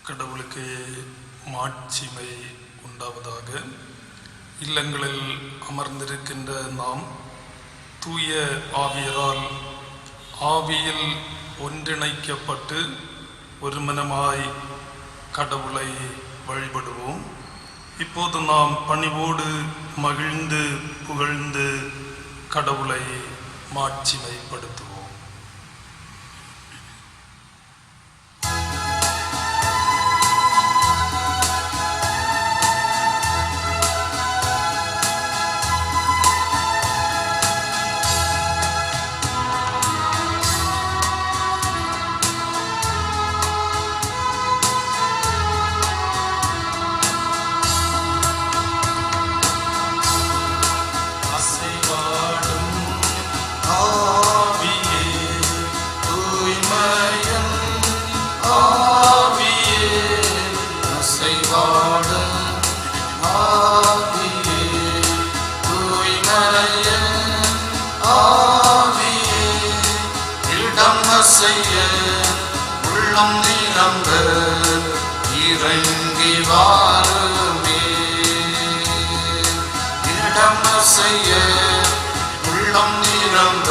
கடவுளுக்கு மாட்சிமை உண்டாவதாக. இல்லங்களில் அமர்ந்திருக்கின்ற நாம் தூய ஆவியரால் ஆவியில் ஒன்றிணைக்கப்பட்டு ஒரு மனமாய் கடவுளை வழிபடுவோம். இப்போது நாம் பணிவோடு மகிழ்ந்து புகழ்ந்து கடவுளை மாட்சிமைப்படுத்துவோம். உள்ளம் நிரம்ப இறங்கி வாருமே, இடம் செய்ய உள்ளம் நிரம்ப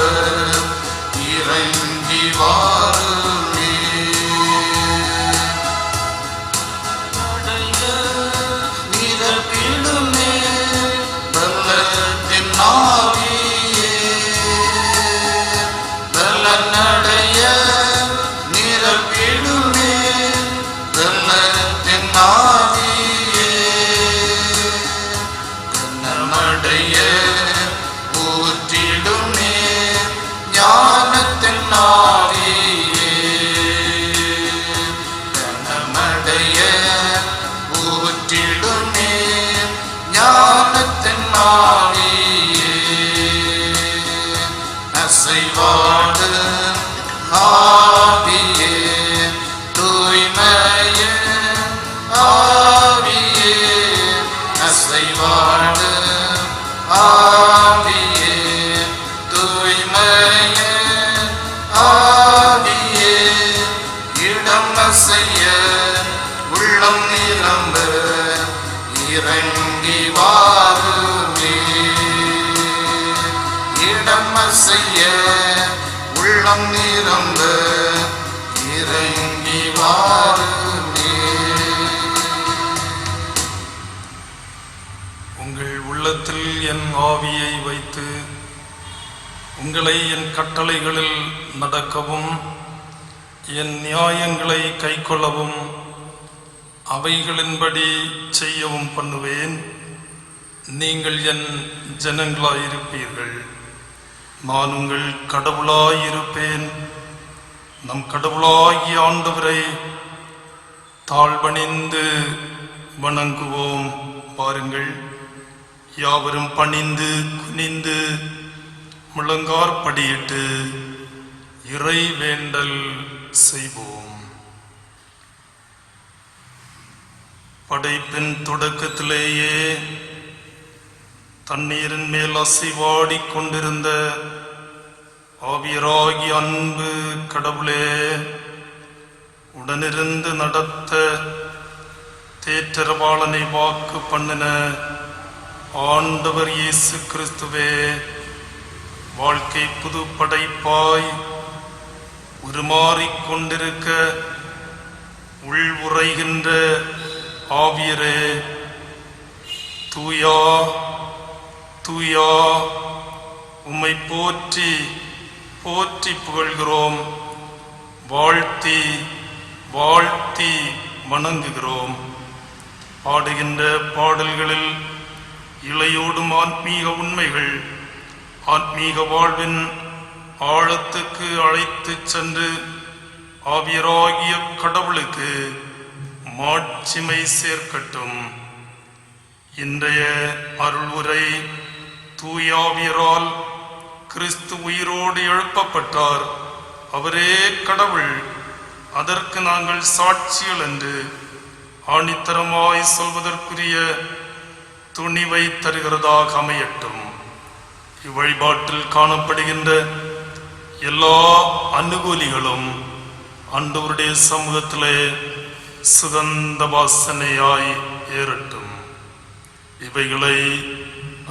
இறங்கி வாருமே. நடைய நிரப்பிடுமே வெள்ளத்தின் ஆவியே, வெள்ள நடைய நிரப்பிடுமே வெள்ளத்தின் ஆவியே, கண்ணமடைய ஊற்றிடுமே ஞானத்தின் ஆவியே, கண்ணமடைய ஊற்றிடுமே ஞானத்தின் ஆவியே. அசைவாடு ஆவியே, தூய்மைய ஆவியே, அசைவாடு ஆவியே, தூய்மைய ஆவியே, இடம் செய்ய உள்ளம் நிரம்ப இறங்கி வாருமே, இடம் செய்ய உள்ளம் நிரம்ப இறங்கி வாருமே. உங்கள் உள்ளத்தில் என் ஆவியை வைத்து உங்களை என் கட்டளைகளில் நடக்கவும் என் நியாயங்களை கைக்கொள்ளவும் அவைகளின்படி செய்யவும் பண்ணுவேன். நீங்கள் என் ஜனங்களாயிருப்பீர்கள், நான் உங்கள் கடவுளாயிருப்பேன். நம் கடவுளாகிய ஆண்டவரை தாழ்பணிந்து வணங்குவோம். பாருங்கள், யாவரும் பணிந்து குனிந்து முழங்காற்படியிட்டு இறை வேண்டல் செய்வோம். படைப்பின் தொடக்கத்திலேயே தண்ணீரின் மேல் அசைவாடி கொண்டிருந்த ஆவியராகி அன்பு கடவுளே, உடனிருந்து நடத்த தேற்றரவாளனை வாக்கு பண்ணின ஆண்டவர் இயேசு கிறிஸ்துவே, வாழ்க்கை புது படைப்பாய் உருமாறிக் கொண்டிருக்க உள் உறைகின்ற ஆவியரே, தூயா தூயா உம்மை போற்றி போற்றி புகழ்கிறோம், வாழ்த்தி வாழ்த்தி வணங்குகிறோம். பாடுகின்ற பாடல்களில் இளையோடும் ஆன்மீக உண்மைகள் ஆன்மீக வாழ்வின் ஆழத்துக்கு அழைத்து சென்று ஆவியராகிய கடவுளுக்கு மாட்சிமை சேர்க்கட்டும். இன்றைய அருள் உரை தூயாவியரால் கிறிஸ்து உயிரோடு எழுப்பப்பட்டார், அவரே கடவுள், அதற்கு நாங்கள் சாட்சிகள் என்று ஆணித்தரமாய் சொல்வதற்குரிய துணிவை தருகிறதாக அமையட்டும். இவ்வழிபாட்டில் காணப்படுகின்ற எல்லா அனுகூலிகளும் ஆண்டவருடைய சமூகத்திலே சுகந்த வாசனையாய் ஏறட்டும். இவைகளை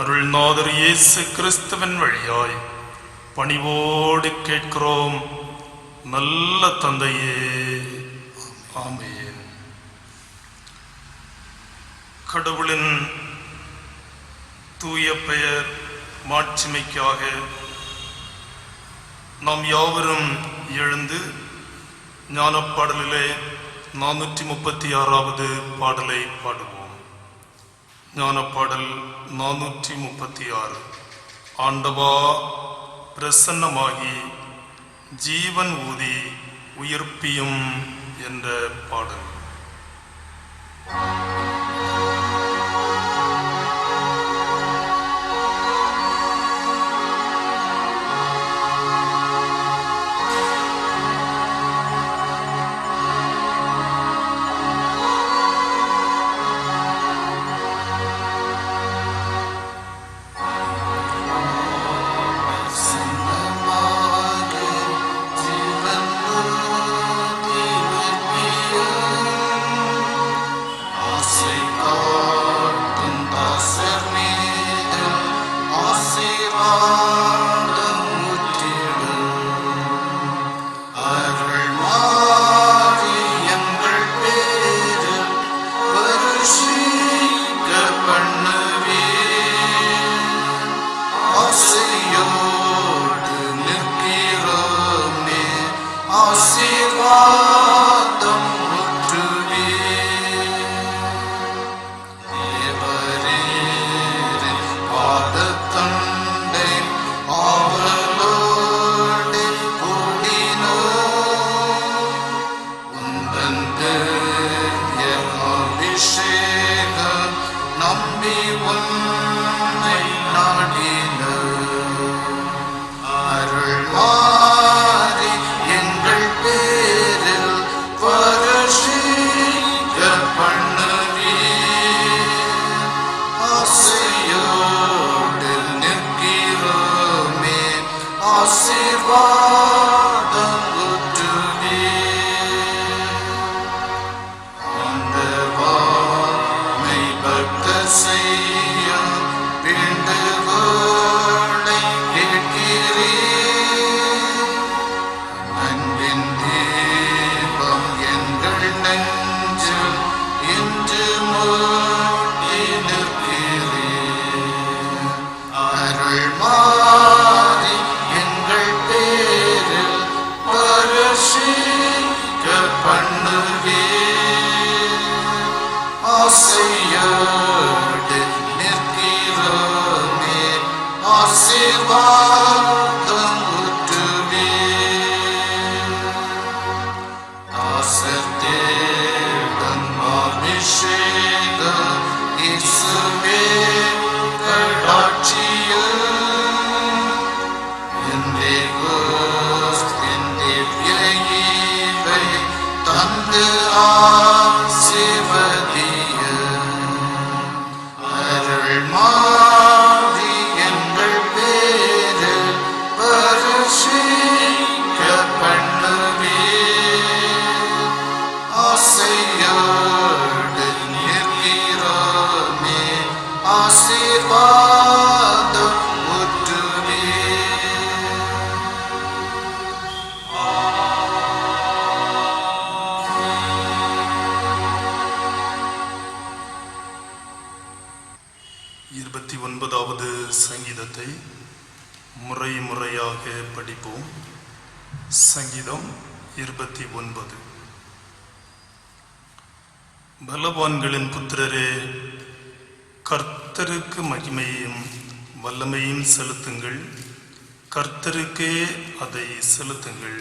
அருள்நாதர் இயேசு கிறிஸ்துவின் வழியாய் பணிவோடு கேட்கிறோம் நல்ல தந்தையே, ஆமென். கடவுளின் தூய பெயர் மாட்சிமைக்காக நாம் யாவரும் எழுந்து ஞானப்பாடலிலே 436வது பாடலை பாடுவோம். ஞானப்பாடல் 436. ஆண்டவா பிரசன்னமாகி ஜீவன் ஊதி உயிர்ப்பியும் என்ற பாடல். சங்கீதத்தை முறை முறையாக படிப்போம். சங்கீதம் 29. பலவான்களின் புத்திரரே, கர்த்தருக்கு மகிமையும் வல்லமையும் செலுத்துங்கள், கர்த்தருக்கே அதை செலுத்துங்கள்.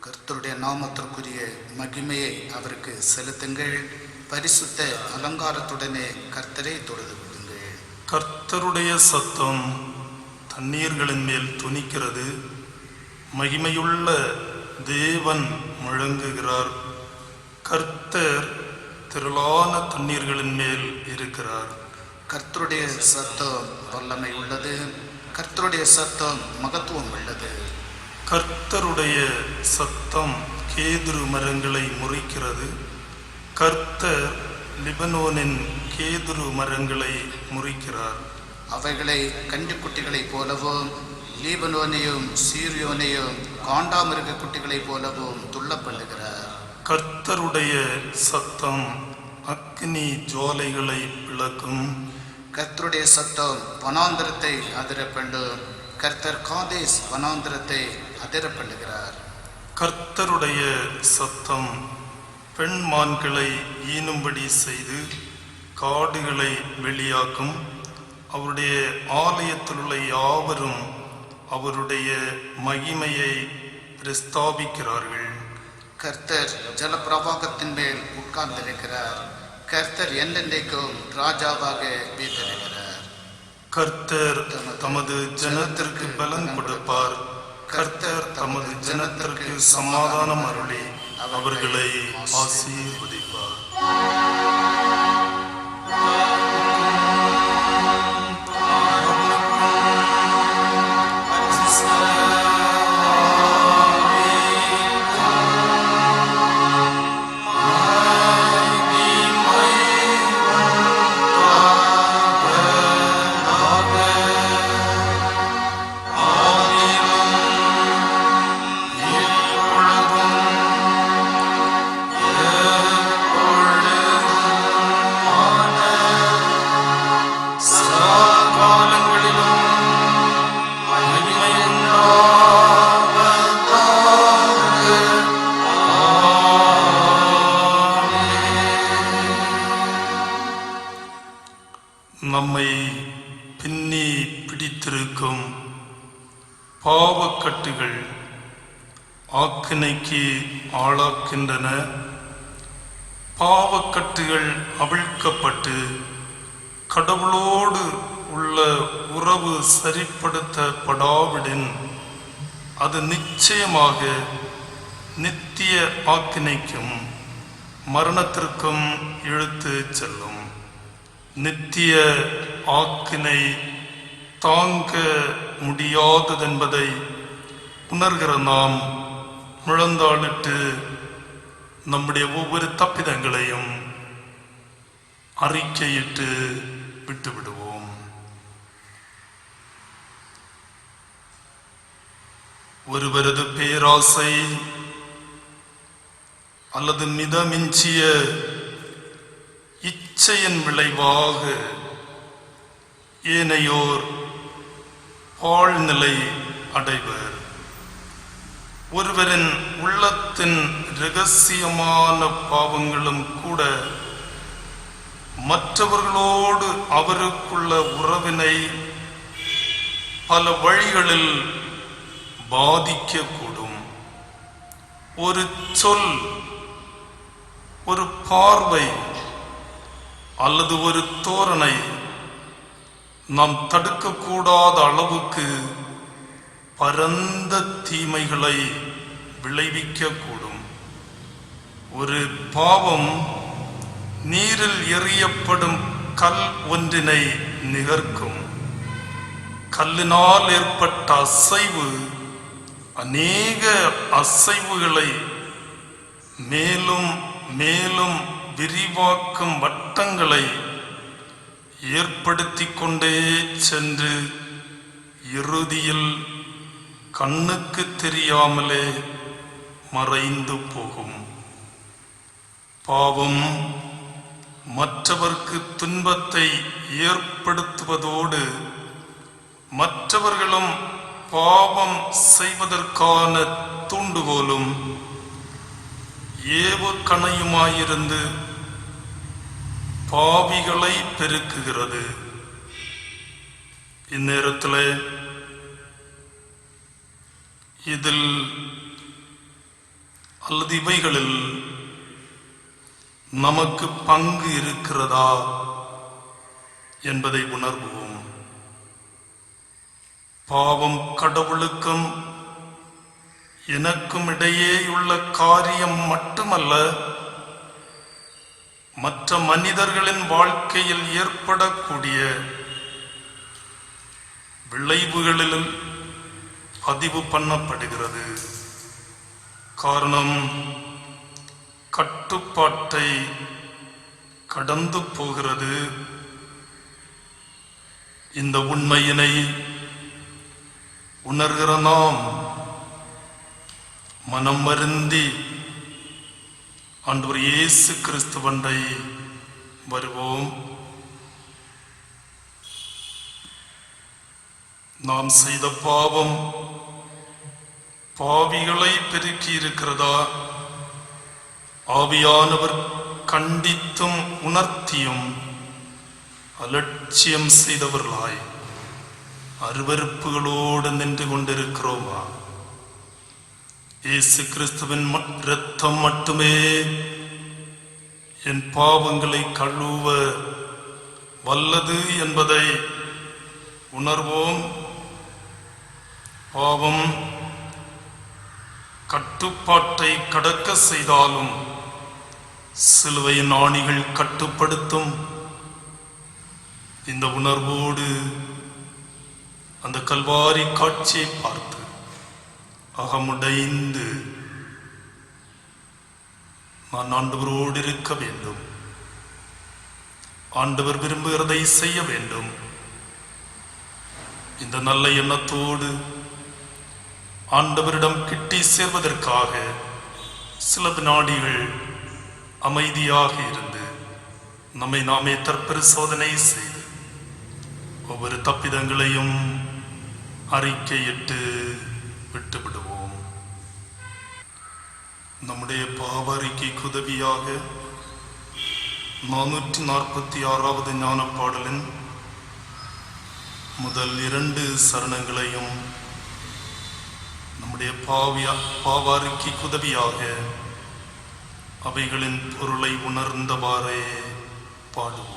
கர்த்தருடைய நாமத்திற்குரிய மகிமையை அவருக்கு செலுத்துங்கள், பரிசுத்த அலங்காரத்துடனே கர்த்தரை தொழுது கொள்ளுங்கள். கர்த்தருடைய சத்தம் தண்ணீர்களின் மேல் துணிக்கிறது, மகிமையுள்ள தேவன் முழங்குகிறார். கர்த்தர் திரளான தண்ணீர்களின் மேல் இருக்கிறார். கர்த்தருடைய சத்தம் வல்லமை உள்ளது, கர்த்தருடைய சத்தம் மகத்துவம் உள்ளது. கர்த்தருடைய சத்தம் கேதுரு மரங்களை முறிக்கிறது, கர்த்தர் லிபனோனின் கேதுரு மரங்களை முறிக்கிறார். அவைகளை கன்றுக்குட்டிகளைப் போலவும் லீபனோனையும் சீரியோனையும் காண்டாமிருக குட்டிகளைப் போலவும் துள்ள பண்ணுகிறார். கர்த்தருடைய சத்தம் அக்னி ஜுவாலைகளை விளக்கும். கர்த்தருடைய சத்தம் வனாந்திரத்தை அதிர பண்ணும். கர்த்தர் காதேஸ் வனாந்திரத்தை அதிர பண்ணுகிறார். கர்த்தருடைய சத்தம் பெண் மான்களை ஈனும்படி செய்து காடுகளை வெளியாக்கும். அவருடைய ஆலயத்தில் உள்ள யாவரும் அவருடைய மகிமையை பிரஸ்தாபிக்கிறார்கள். கர்த்தர் ஜலப்பிரவாகத்தின் மேல் உட்கார்ந்திருக்கிறார். கர்த்தர் என்றென்றைக்கும் ராஜாவாக வீற்றிருக்கிறார். கர்த்தர் தமது ஜனத்திற்கு பலன் கொடுப்பார். கர்த்தர் தமது ஜனத்திற்கு சமாதானம் அருளி அவர்களை ஆசீர்வதிப்பார். நம்மை பின்னி பிடித்திருக்கும் பாவக்கட்டுகள் ஆக்கினைக்கு ஆளாக்கின்றன. பாவக்கட்டுகள் அவிழ்க்கப்பட்டு கடவுளோடு உள்ள உறவு சரிப்படுத்தப்படாவிடின் அது நிச்சயமாக நித்திய ஆக்கினைக்கும் மரணத்திற்கும் இழுத்து செல்லும். நித்திய ஆக்கினை தாங்க முடியாததென்பதை உணர்கிற நாம் முழந்தாளிட்டு நம்முடைய ஒவ்வொரு தப்பிதங்களையும் அறிக்கையிட்டு விட்டுவிடுவோம். ஒருவரது பேராசை அல்லது மிதமிஞ்சிய இச்சையின் விளைவாக ஏனையோர் ஆழ்நிலை அடைவர். ஒருவரின் உள்ளத்தின் இரகசியமான பாவங்களும் கூட மற்றவர்களோடு அவருக்குள்ள உறவினை பல வழிகளில் பாதிக்கக்கூடும். ஒரு சொல், ஒரு பார்வை அல்லது ஒரு தோரணை நாம் தடுக்கக்கூடாத அளவுக்கு பரந்த தீமைகளை விளைவிக்கக்கூடும். ஒரு பாவம் நீரில் எறியப்படும் கல் ஒன்றினை நிகர்க்கும். கல்லினால் ஏற்பட்ட அசைவு அநேக அசைவுகளை மேலும் மேலும் விரிவாக்கும் வட்டங்களை ஏற்படுத்தி கொண்டே சென்று இறுதியில் கண்ணுக்கு தெரியாமலே மறைந்து போகும். பாவம் மற்றவர்க்கு துன்பத்தை ஏற்படுத்துவதோடு மற்றவர்களும் பாவம் செய்வதற்கான தூண்டுகோலும் ஏவுகணையுமாயிருந்து பாவிகளை பெருக்குகிறது. இந்நேரத்தில் இதில் அல்லது இவைகளில் நமக்கு பங்கு இருக்கிறதா என்பதை உணர்வோம். பாவம் கடவுளுக்கும் எனக்கும் இடையேயுள்ள காரியம் மட்டுமல்ல, மற்ற மனிதர்களின் வாழ்க்கையில் ஏற்படக்கூடிய விளைவுகளிலும் பதிவு பண்ணப்படுகிறது. காரணம், கட்டுப்பாட்டை கடந்து போகிறது. இந்த உண்மையினை உணர்கிற நாம் மனம் வருந்தி ஆண்டவர் இயேசு கிறிஸ்துவண்டை வருவோம். நாம் செய்த பாவம் பாவிகளை பெருக்கி இருக்கிறதா? ஆவியானவர் கண்டித்தும் உணர்த்தியும் அலட்சியம் செய்தவர்களாய் அருவருப்புகளோடு நின்று கொண்டிருக்கிறோமா? இயேசு கிறிஸ்துவின் இரத்தம் மட்டுமே என் பாவங்களை கழுவ வல்லது என்பதை உணர்வோம். பாவம் கட்டுப்பாட்டை கடக்க செய்தாலும் சிலுவையின் ஆணிகள் கட்டுப்படுத்தும். இந்த உணர்வோடு அந்த கல்வாரி காட்சியை பார்த்து அகமுடைந்து நான் ஆண்டவரோடு இருக்க வேண்டும், ஆண்டவர் விரும்புகிறதை செய்ய வேண்டும். இந்த நல்ல எண்ணத்தோடு ஆண்டவரிடம் கிட்டி சேர்வதற்காக சில வினாடிகள் அமைதியாக இருந்து நம்மை நாமே தற்பரிசோதனை செய்து ஒவ்வொரு தப்பிதங்களையும் அறிக்கையிட்டு விட்டுவிடுவோம். நம்முடைய பாவ அறிக்கைக்கு உதவியாக 446வது ஞான பாடலின் முதல் 2 சரணங்களையும் நம்முடைய பாவ அறிக்கைக்கு உதவியாக அவைகளின் பொருளை உணர்ந்தவாறே பாடுவோம்.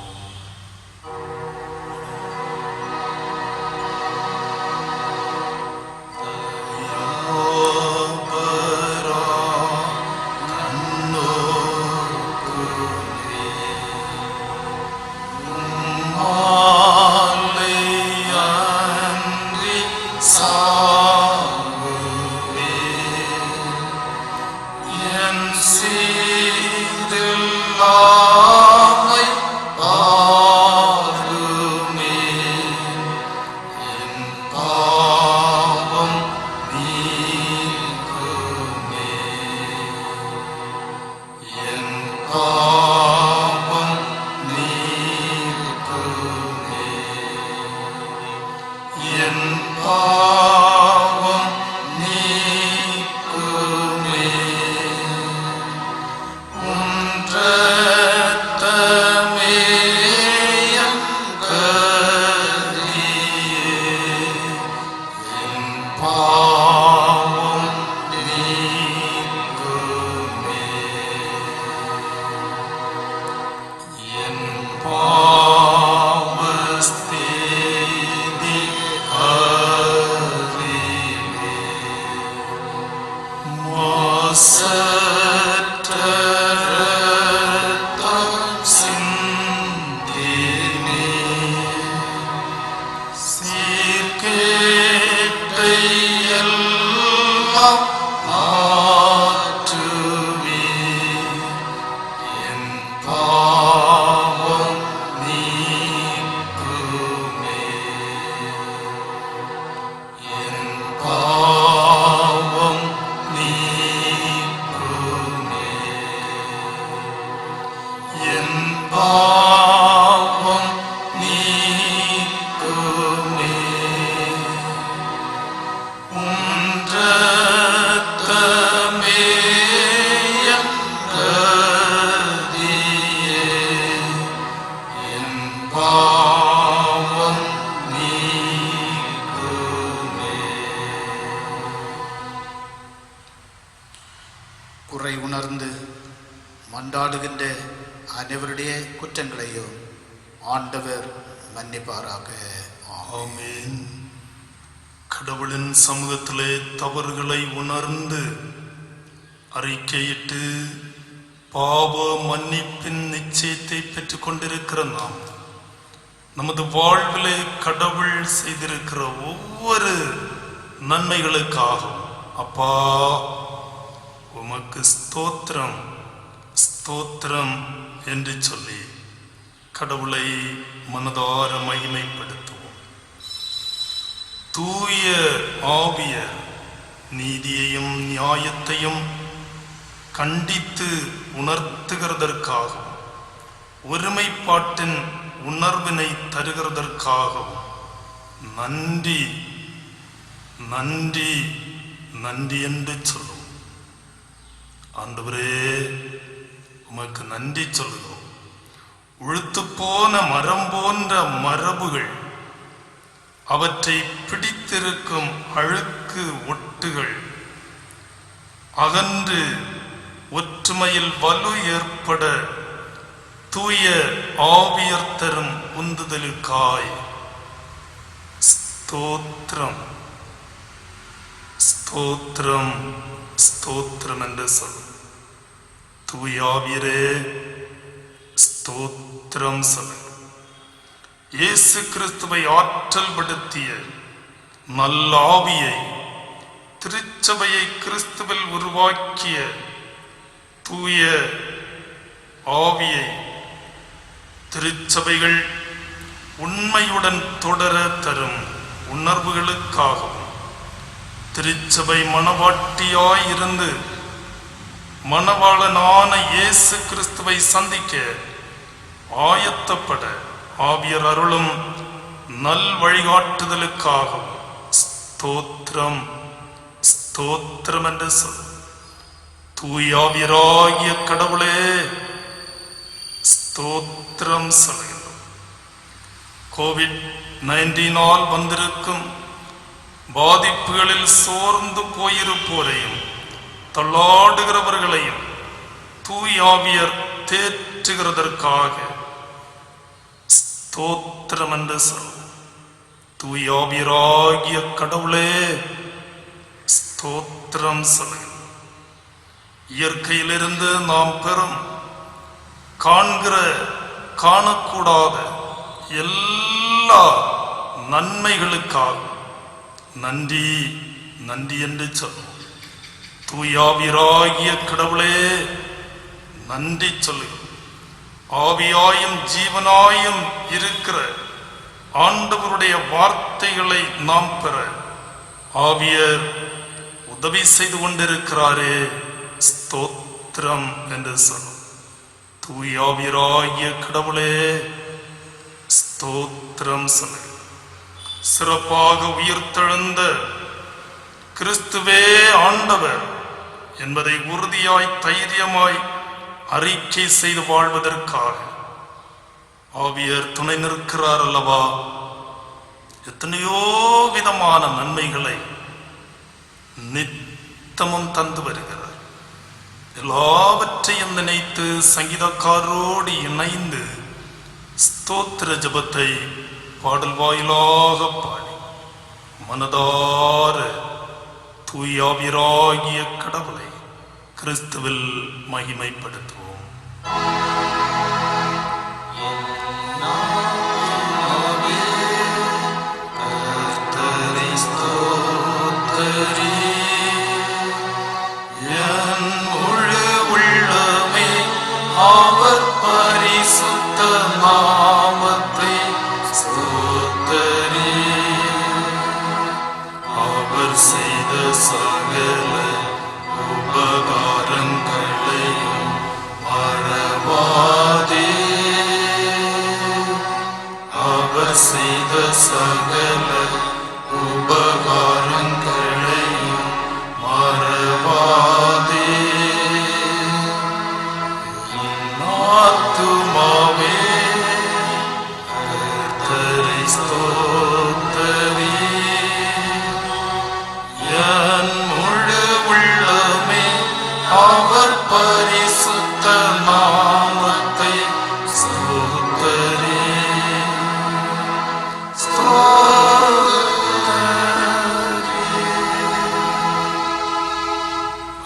குறை உணர்ந்து மன்றாடுகின்ற அனைவருடைய குற்றங்களையும் ஆண்டவர் மன்னிப்பாராக. ஆமென். கடவுளின் சமூகத்திலே தவறுகளை உணர்ந்து அறிக்கையிட்டு பாவ மன்னிப்பின் நிச்சயத்தை பெற்றுக் கொண்டிருக்கிற நாம் நமது வாழ்விலே கடவுள் செய்திருக்கிற ஒவ்வொரு நன்மைகளுக்காகவும் அப்பா உமக்கு ஸ்தோத்திரம் ஸ்தோத்திரம் என்று சொல்லி கடவுளை மனதார மகிமைப்படுத்துவோம். தூய ஆவியர் நீதியையும் நியாயத்தையும் கண்டித்து உணர்த்துகிறதற்காகவும் ஒருமைப்பாட்டின் உணர்வினை தருகிறதற்காகவும் நன்றி நன்றி நன்றி என்று சொல்லுவோம். ஆண்டவரே, உமக்கு நன்றி சொல்லுகிறோம். உழுத்து போன மரம் போன்ற மரபுகள், அவற்றை பிடித்திருக்கும் அழுக்கு ஒட்டுகள் அகன்று ஒற்றுமையில் வலு ஏற்பட தூய ஆவியர் தரும் உந்துதலுக்காய் ஸ்தோத்திரம் ஸ்தோத்திரம் ஸ்தோத்திரம் என்று சொல். தூய ஆவியரே ஸ்தோத்திரம் சொல். இயேசு கிறிஸ்துவை ஆற்றல் படுத்திய நல்ல ஆவியை, திருச்சபையை கிறிஸ்துவில் உருவாக்கிய தூய ஆவியை திருச்சபைகள் உண்மையுடன் தொடர தரும் உணர்வுகளுக்காகவும் திருச்சபை மணவாட்டியாயிருந்து மணவாளனான இயேசு கிறிஸ்துவை சந்திக்க ஆயத்தப்பட ஆவியர் அருளும் நல் வழிகாட்டுதலுக்காகவும் ஸ்தோத்திரம் ஸ்தோத்திரம் என்று சொல். தூயாவியராகிய கடவுளே ஸ்தோத்திரம் சொல்கிறோம். கோவிட்-19 வந்திருக்கும் பாதிப்புகளில் சோர்ந்து போயிருப்போரையும் தள்ளாடுகிறவர்களையும் தூயாவியர் தேற்றுகிறதற்காக ஸ்தோத்திரம் என்று சொல். தூயாவியராகிய கடவுளே ஸ்தோத்திரம் சொல்கிறோம். இயற்கையிலிருந்து நாம் பெறும் காண்கிற காணக்கூடாத எல்லா நன்மைகளுக்காக நன்றி நன்றி என்று சொல்லுவோம். தூயாவியராகிய கடவுளே நன்றி சொல்லுகிறோம். ஆவியாயும் ஜீவனாயும் இருக்கிற ஆண்டவருடைய வார்த்தைகளை நாம் பெற ஆவியர் உதவி செய்து கொண்டிருக்கிறாரே, ஸ்தோத்திரம் என்று சொல்லும். தூயாவியராகிய கடவுளே ஸ்தோத்திரம் சொல்லு. சிறப்பாக உயிர்த்தெழுந்த கிறிஸ்துவே ஆண்டவர் என்பதை உறுதியாய் தைரியமாய் அறிக்கை செய்து வாழ்வதற்காக ஆவியர் துணை நிற்கிறார் அல்லவா. எத்தனையோ விதமான நன்மைகளை நித்தமும் தந்து வருகிறார். எல்லாவற்றையும் நினைத்து சங்கீதக்காரோடு இணைந்து ஸ்தோத்திர ஜபத்தை பாடல் வாயிலாக பாடி மனதார தூயாவியராகிய கடவுளை கிறிஸ்துவில் மகிமைப்படுத்துவோம். அவர் பரிசுத்த நாமத்தை ஸ்தோத்திரி. அவர் செய்த சகல உபகாரங்களையும் மறவாதே. அவர் செய்த சகல உபகாரங்களையும் மறவாதே. ஆத்துமாவே கர்த்தரை ஸ்தோத்திரி. என் முழு உள்ளமே அவர் பரிசுத்த நாமத்தை ஸ்தோத்திரி.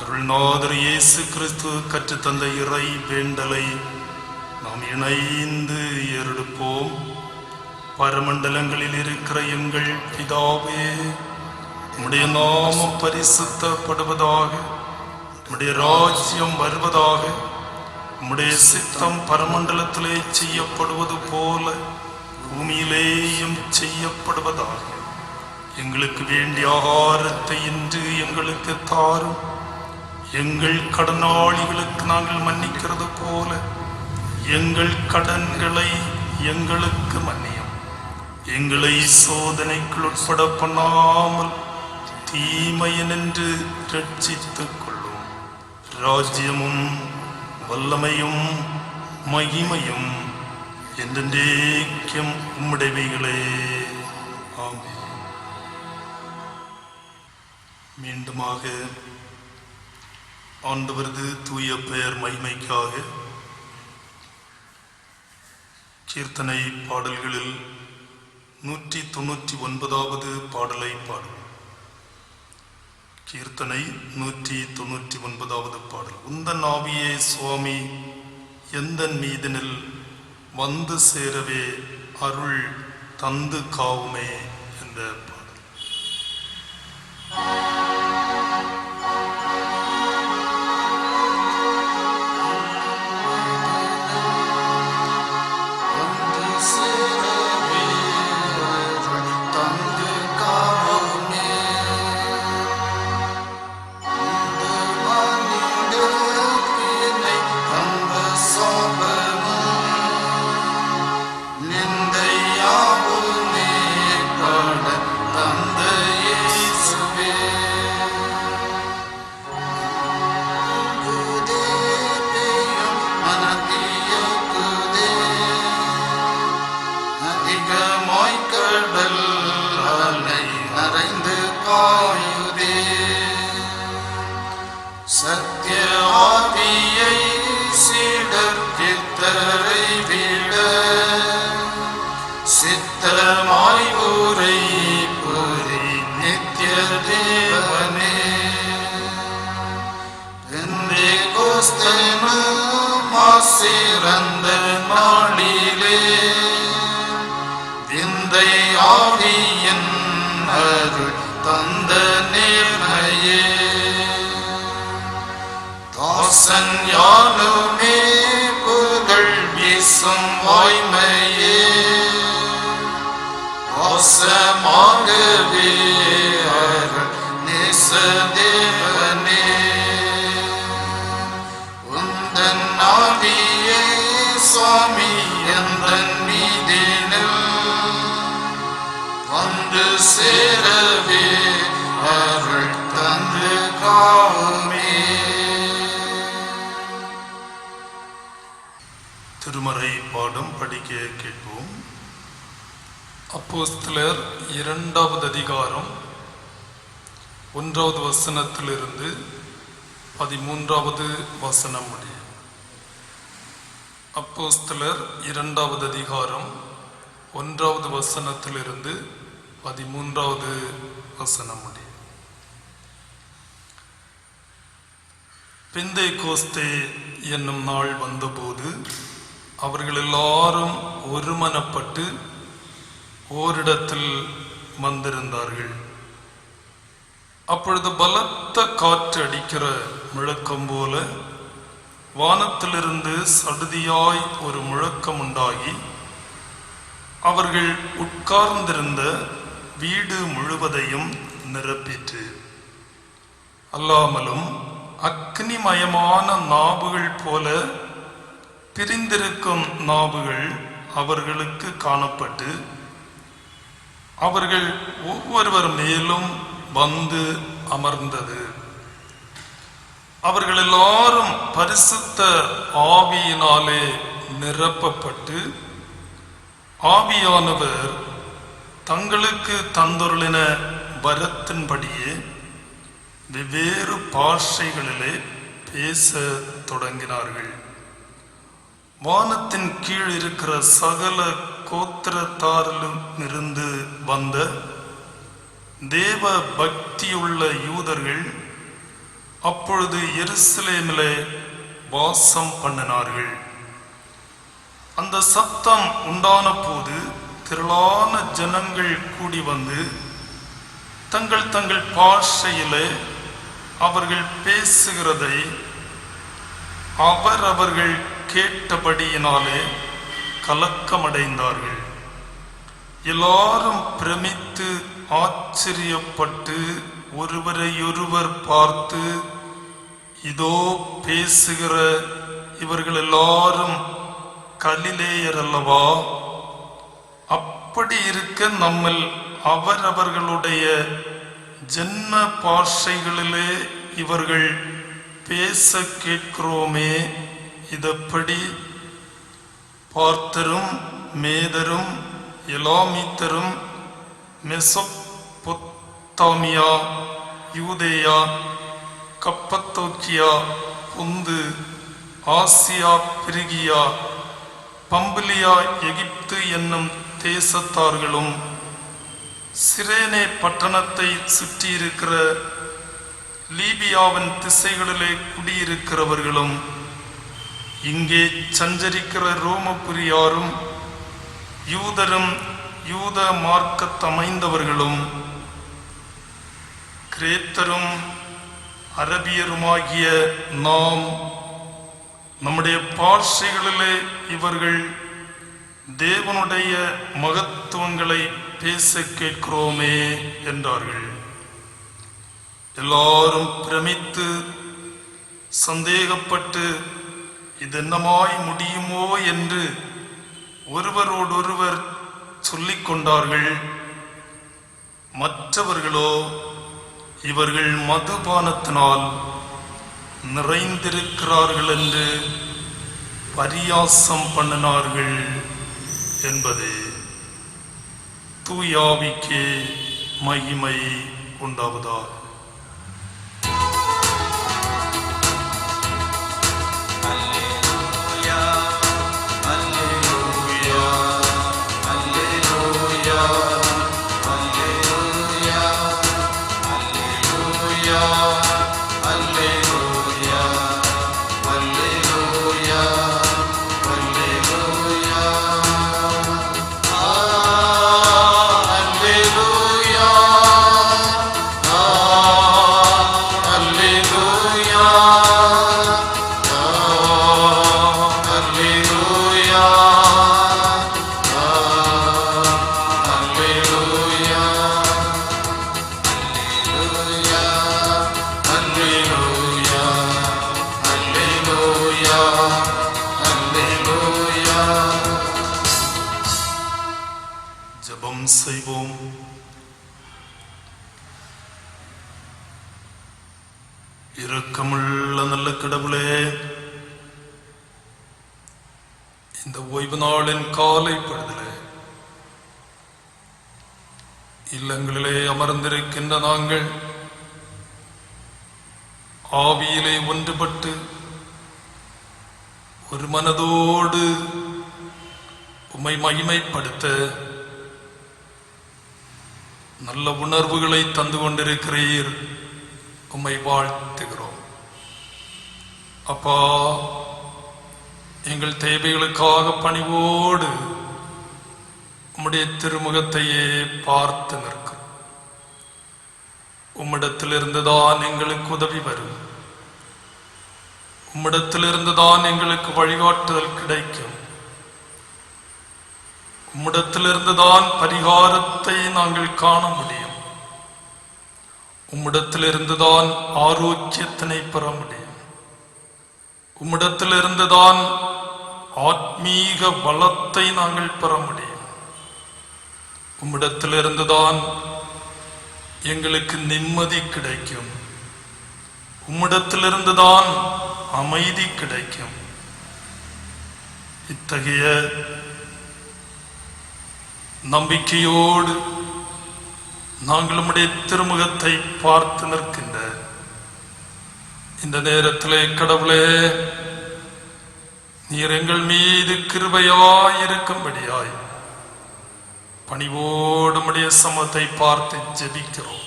அருள்நாதர் இயேசு கிறிஸ்து கற்றுத்தந்த இறை வேண்டலை நாம் இணைந்து ஏறெடுப்போம். பரமண்டலங்களில் இருக்கிற எங்கள் பிதாவே, உம்முடைய நாமம் பரிசுத்தப்படுவதாக, உம்முடைய ராஜ்யம் வருவதாக, உம்முடைய சித்தம் பரமண்டலத்திலே செய்யப்படுவது போல பூமியிலேயும் செய்யப்படுவதாக. எங்களுக்கு வேண்டிய ஆகாரத்தை இன்று எங்களுக்கு தாரும். எங்கள் கடனாளிகளுக்கு நாங்கள் மன்னிக்கிறது போல எங்கள் கடன்களை எங்களுக்கு மன்னியும். எங்களை சோதனைக்குள் உட்பட பண்ணாமல் தீமையினின்று ரட்சித்துக் கொள்ளும். ராஜ்யமும் வல்லமையும் மகிமையும் என்றென்றைக்கும் உம்முடையவைகளே. ஆமென். மீண்டுமாக ஆண்டவரது தூய பெயர் மகிமைக்காக கீர்த்தனை பாடல்களில் 199வது பாடலை பாடும். கீர்த்தனை 199வது பாடல். உந்தன் ஆவியே சுவாமி எந்தன் மீதினில் வந்து சேரவே அருள் தந்து காவுமே என்ற பாடல். சத்திய ஆவியை சீடர்பித்தரை விட சித்தமாய் ஊரை புரி நித்திய தேவனே. சிறந்த நாளிலே விந்தை ஆவியின் அருள் தந்த நேர்மையே. தாசன் யானுமே புகழ் வீசும் வாய்மையே. வாசமாகவே அருள் நேச தேவனே. உந்தன் ஆவியே சுவாமி எந்தன் மீதினில் வந்து சேரவே அருள் தந்து காவுமே. திருமறை பாடம் படிக்க கேட்போம். அப்போஸ்தலர் 2வது அதிகாரம் 1வது வசனத்திலிருந்து 13வது வசனம் முடிய. அப்போஸ்தலர் 2வது அதிகாரம் 1வது வசனத்திலிருந்து 13வது வசனம் முடிய. பெந்தேகோஸ்தே என்னும் நாள் வந்தபோது அவர்கள் எல்லாரும் ஒருமனப்பட்டு ஓரிடத்தில் வந்திருந்தார்கள். அப்பொழுது பலத்த காற்று அடிக்கிற முழக்கம் போல வானத்திலிருந்து சடுதியாய் ஒரு முழக்கம் உண்டாகி அவர்கள் உட்கார்ந்திருந்த வீடு முழுவதையும் நிரப்பிற்று. அல்லாமலும் அக்னிமயமான நாவுகள் போல பிரிந்திருக்கும் நாவுகள் அவர்களுக்கு காணப்பட்டு அவர்கள் ஒவ்வொருவர் மேலும் வந்து அமர்ந்தது. அவர்கள் எல்லாரும் பரிசுத்த ஆவியினாலே நிரப்பப்பட்டு ஆவியானவர் தங்களுக்கு தந்தொருளின வரத்தின்படியே வெவ்வேறு பாஷைகளிலே பேச தொடங்கினார்கள். வானத்தின் கீழ் இருக்கிற சகல கோத்திரத்தாரிலும் இருந்து வந்த தேவ பக்தியுள்ள யூதர்கள் அப்பொழுது எருசலேமிலே வாசம் பண்ணினார்கள். அந்த சத்தம் உண்டான போது திரளான ஜனங்கள் கூடி வந்து தங்கள் தங்கள் பாஷையிலே அவர்கள் பேசுகிறதை அவர்கள் கேட்டபடியினாலே கலக்கமடைந்தார்கள். எல்லாரும் பிரமித்து ஆச்சரியப்பட்டு ஒருவரையொருவர் பார்த்து, இதோ பேசுகிற இவர்கள் எல்லாரும் கலிலேயர் அல்லவா? அப்படி இருக்க நம்மில் அவரவர்களுடைய ஜென்ம பாஷைகளிலே இவர்கள் பேச கேட்கிறோமே, இதப்படி? பார்த்தரும் மேதரும் எலாமித்தரும் மெசொப்பொத்தாமியா, யூதேயா, கப்பத்தோக்கியா, பொந்து, ஆசியா, பிரிகியா, பம்பிலியா, எகிப்து என்னும் தேசத்தார்களும் சிரேனே பட்டணத்தை சுற்றியிருக்கிற லீபியாவின் திசைகளிலே குடியிருக்கிறவர்களும் இங்கே சஞ்சரிக்கிற ரோமபுரியாரும் யூதரும் யூத மார்க்கத்தமைந்தவர்களும் கிரேத்தரும் அரபியருமாகிய நாம் நம்முடைய பாஷைகளிலே இவர்கள் தேவனுடைய மகத்துவங்களை பேச கேட்கிறோமே என்றார்கள். எல்லாரும் பிரமித்து சந்தேகப்பட்டு இது என்னமாய் முடியுமோ என்று ஒருவரோடொருவர் சொல்லிக் கொண்டார்கள். மற்றவர்களோ இவர்கள் மதுபானத்தினால் நிறைந்திருக்கிறார்கள் என்று பரியாசம் பண்ணினார்கள் என்பது. தூயாவிக்கே மகிமை உண்டாவதாக. ஜெபம் செய்வோம். இரக்கமுள்ள நல்ல கடவுளே, இந்த ஓய்வு நாளின் காலை பொழுதிலே இல்லங்களிலே அமர்ந்திருக்கின்ற நாங்கள் ஆவியிலே ஒன்றுபட்டு ஒரு மனதோடு உம்மை மகிமைப்படுத்த நல்ல உணர்வுகளை தந்து கொண்டிருக்கிறீர். உம்மை வாழ்த்துகிறோம். அப்பா, எங்கள் தேவைகளுக்காக பணிவோடு உம்முடைய திருமுகத்தையே பார்த்து நிற்கிறோம். உம்மிடத்திலிருந்துதான் எங்களுக்கு உதவி வரும். உம்மிடத்திலிருந்துதான் எங்களுக்கு வழிகாட்டுதல் கிடைக்கும். உம்மிடத்திலிருந்துதான் பரிகாரத்தை நாங்கள் காண முடியும். உம்மிடத்திலிருந்துதான் ஆரோக்கியத்தினை பெற முடியும். உம்மிடத்திலிருந்துதான் ஆத்மீக பலத்தை நாங்கள் பெற முடியும். உம்மிடத்திலிருந்துதான் எங்களுக்கு நிம்மதி கிடைக்கும். உம்மிடத்திலிருந்துதான் அமைதி கிடைக்கும். இத்தகைய நம்பிக்கையோடு நாங்கள் உம்முடைய திருமுகத்தை பார்த்து நிற்கின்ற இந்த நேரத்திலே கடவுளே, நீர் எங்கள் மீது கிருபையாயிருக்கும்படியாய் பணிவோடு உம்முடைய சமூகத்தை பார்த்து ஜெபிக்கிறோம்.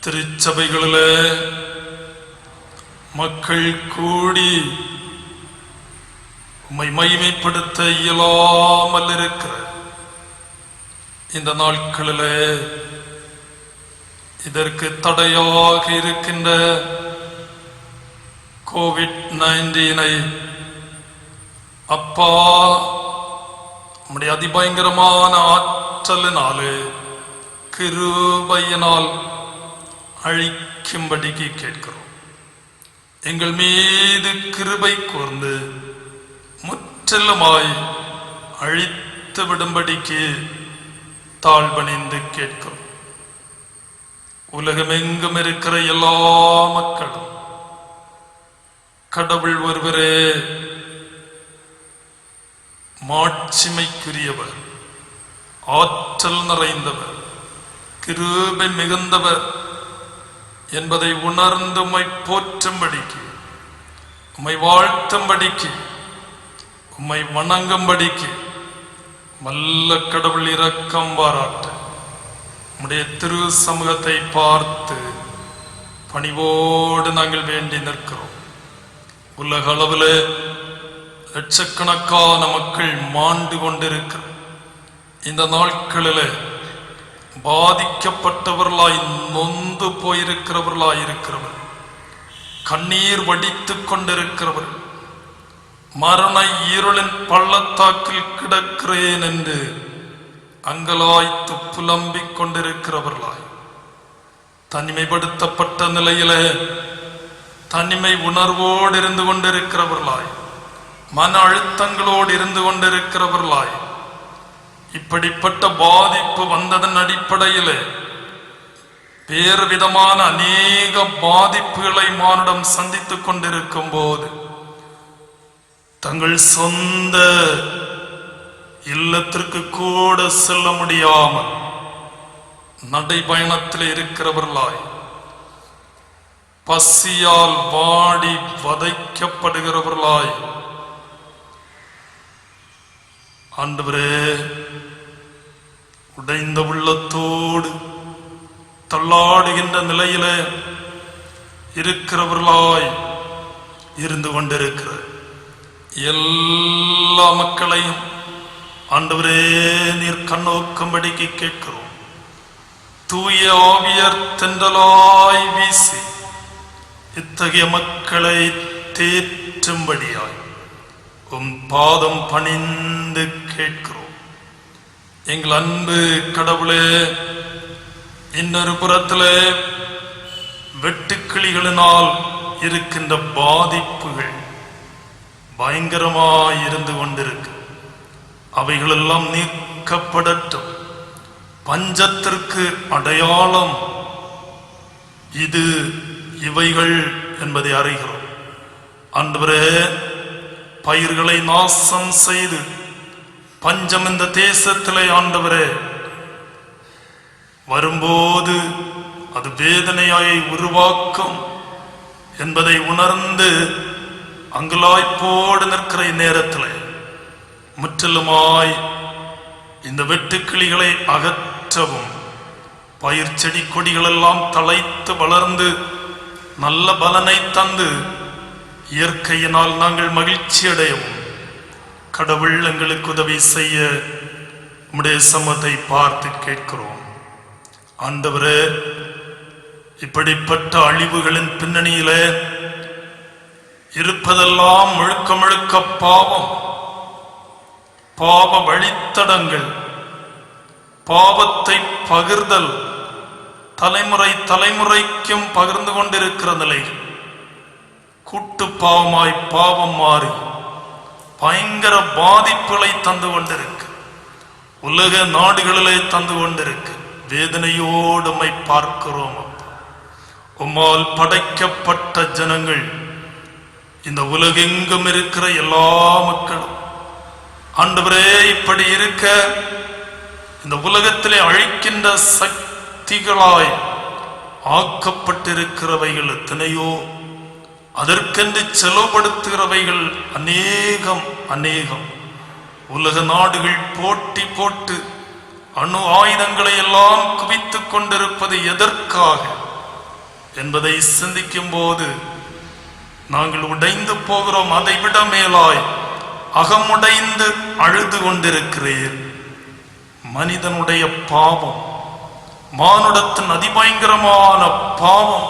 திருச்சபைகளிலே மக்கள் கூடி உம்மை மகிமைப்படுத்த இயலாமல் இருக்கிற இந்த நாட்களிலே இதற்கு தடையாக இருக்கின்ற கோவிட்-19 அப்பா நம்முடைய அதிபயங்கரமான ஆற்றலினாலே கிருபையினால் அழிக்கும்படிக்கு கேட்கிறோம். எங்கள் மீது கிருபை கூர்ந்து முற்றிலுமாய் அழித்து விடும்படிக்கு தாழ்பணிந்து கேட்கிறோம். உலகமெங்கும் இருக்கிற எல்லா மக்களும் கடவுள் ஒருவரே மாட்சிமைக்குரியவர், ஆற்றல் நிறைந்தவர், கிருபை மிகுந்தவர் என்பதை உணர்ந்து உம்மை போற்றும்படிக்கு, உம்மை வாழ்த்தும்படிக்கு, உம்மை வணங்கும்படிக்கு வல்ல கடவுள் இரக்கம் பாராட்ட உம்முடைய திரு சமூகத்தை பார்த்து பணிவோடு நாங்கள் வேண்டி நிற்கிறோம். உலக அளவில் லட்சக்கணக்கான மக்கள் மாண்டு கொண்டிருக்கிற இந்த நாட்களில் பாதிக்கப்பட்டவர்களாய் நொந்து போயிருக்கிறவர்களாய் இருக்கிறவர்கள், கண்ணீர் வடித்துக் கொண்டிருக்கிறவர்கள், மரண இருளின் பள்ளத்தாக்கில் கிடக்கிறேன் என்று அங்கலாய்த்து புலம்பிக் கொண்டிருக்கிறவர்களாய், தனிமைப்படுத்தப்பட்ட நிலையில தனிமை உணர்வோடு இருந்து கொண்டிருக்கிறவர்களாய், மன அழுத்தங்களோடு இருந்து கொண்டிருக்கிறவர்களாய், இப்படிப்பட்ட பாதிப்பு வந்ததன் அடிப்படையில் வேறு விதமான அநேக பாதிப்புகளை மானுடம் சந்தித்துக் கொண்டிருக்கும் போது தங்கள் சொந்த இல்லத்திற்கு கூட செல்ல முடியாமல் நடைபயணத்தில் இருக்கிறவர்களாய், பசியால் வாடி வதைக்கப்படுகிறவர்களாய், ஆண்டவரே உடைந்த உள்ளத்தோடு தள்ளாடுகின்ற நிலையில இருக்கிறவர்களாய் இருந்து கொண்டிருக்கிற எல்லா மக்களையும் ஆண்டவரே நீர் கண்ணோக்கும்படிக்கு கேட்கிறோம். தூய ஆவியர் தென்றலாய் வீசி இத்தகைய மக்களை தேற்றும்படியாய் உம் பாதம் பணிந்து கேட்கிறோம். எங்கள் அன்பு கடவுளே, இன்னொரு புறத்திலே வெட்டுக்கிளிகளினால் இருக்கின்ற பாதிப்புகள் பயங்கரமாய் இருந்து கொண்டிருக்கு. அவைகளெல்லாம் நீக்கப்படட்டும். பஞ்சத்திற்கு அடையாளம் இது இவைகள் என்பதை அறிகிறோம். ஆண்டவரே, பயிர்களை நாசம் செய்து பஞ்சம் இந்த தேசத்திலே ஆண்டவரே வரும்போது அது வேதனையை உருவாக்கும் என்பதை உணர்ந்து அங்கலாய்ப்போடு நிற்கிற நேரத்தில் முற்றிலுமாய் இந்த வெட்டுக்கிளிகளை அகற்றவும், பயிர் செடி கொடிகள் எல்லாம் தழைத்து வளர்ந்து நல்ல பலனை தந்து இயற்கையினால் நாங்கள் மகிழ்ச்சி அடையவும் கடவுள் எங்களுக்கு உதவி செய்ய உம்முடைய சமூகத்தை பார்த்து கேட்கிறோம். ஆண்டவரே, இப்படிப்பட்ட அழிவுகளின் பின்னணியில இருப்பதெல்லாம் முழுக்க முழுக்க பாவம், பாவ வழித்தடங்கள், பாவத்தை பகிர்தல், தலைமுறை தலைமுறைக்கும் பகிர்ந்து கொண்டிருக்கிற நிலை, கூட்டு பாவமாய் பாவம் மாறி பயங்கர பாதிப்புகளை தந்து கொண்டிருக்கு. உலக நாடுகளிலே தந்து கொண்டிருக்கு. வேதனையோடு உம்மை பார்க்கிறோம். உம்மால் படைக்கப்பட்ட ஜனங்கள், இந்த உலகெங்கும் இருக்கிற எல்லா மக்களும் ஆண்டவரே இப்படி இருக்க இந்த உலகத்திலே அழிக்கின்ற சக்திகளாய் ஆக்கப்பட்டிருக்கிறவைகள் எத்தனையோ, அதற்கென்று செலவுபடுத்துகிறவைகள் அநேகம் அநேகம். உலக நாடுகள் போட்டி போட்டு அணு ஆயுதங்களை எல்லாம் குவித்துக் கொண்டிருப்பது எதற்காக என்பதை சிந்திக்கும் போது நாங்கள் உடைந்து போகிறோம். அதை விட மேலாய் அகமுடைந்து அழுது கொண்டிருக்கிறேன். மனிதனுடைய பாவம், மானுடத்தின் அதிபயங்கரமான பாவம்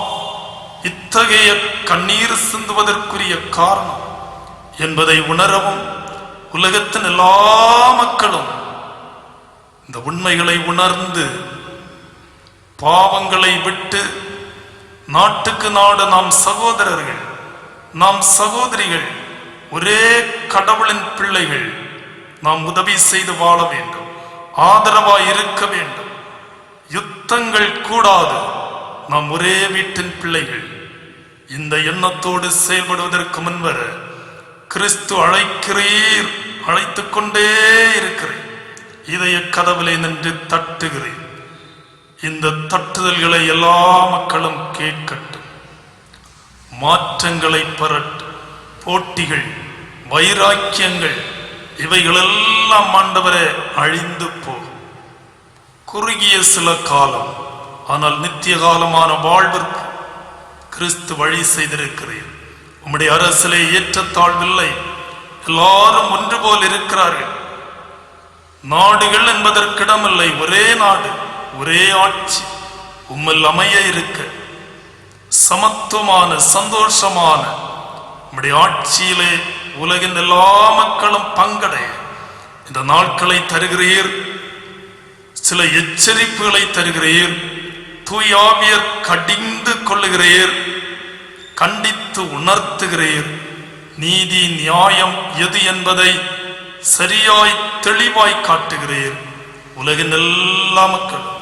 இத்தகைய கண்ணீர் சிந்துவதற்குரிய காரணம் என்பதை உணரவும் உலகத்தின் எல்லா மக்களும் இந்த உண்மைகளை உணர்ந்து பாவங்களை விட்டு நாட்டுக்கு நாடு நாம் சகோதரர்கள், நாம் சகோதரிகள், ஒரே கடவுளின் பிள்ளைகள், நாம் உதவி செய்து வாழ வேண்டும், ஆதரவாய் இருக்க வேண்டும். யுத்தங்கள் கூடாது, நாம் ஒரே வீட்டின் பிள்ளைகள். இந்த எண்ணத்தோடு செயல்படுவதற்கு முன்வர கிறிஸ்து அழைக்கிறீர், அழைத்துக் கொண்டே இருக்கிறேன். இதய கதவிலே நின்று தட்டுகிறேன். இந்த தட்டுதல்களை எல்லா மக்களும் கேட்கட்டும், மாற்றங்களை பெறட்டும். போட்டிகள், வைராக்கியங்கள் இவைகளெல்லாம் ஆண்டவரே அழிந்து போகும். குறுகிய சில காலம், ஆனால் நித்திய காலமான வாழ்விற்கு கிறிஸ்து வழி செய்திருக்கிறீர். உம்முடைய அரசிலே ஏற்றத்தாழ்வில்லை, எல்லாரும் ஒன்று போல் இருக்கிறார்கள். நாடுகள் என்பதற்கிடமில்லை, ஒரே நாடு, ஒரே ஆட்சி உம்மில் அமைய இருக்க சமத்துவமான சந்தோஷமான உம்முடைய ஆட்சியிலே உலகின் எல்லா மக்களும் பங்கடைய இந்த நாட்களை தருகிறீர். சில எச்சரிப்புகளை தருகிறீர். தூயாவியர் கடிந்து கொள்ளுகிறீர், கண்டித்து உணர்த்துகிறீர். நீதி நியாயம் எது என்பதை சரியாய் தெளிவாய் காட்டுகிறீர். உலகின் எல்லா மக்களும்,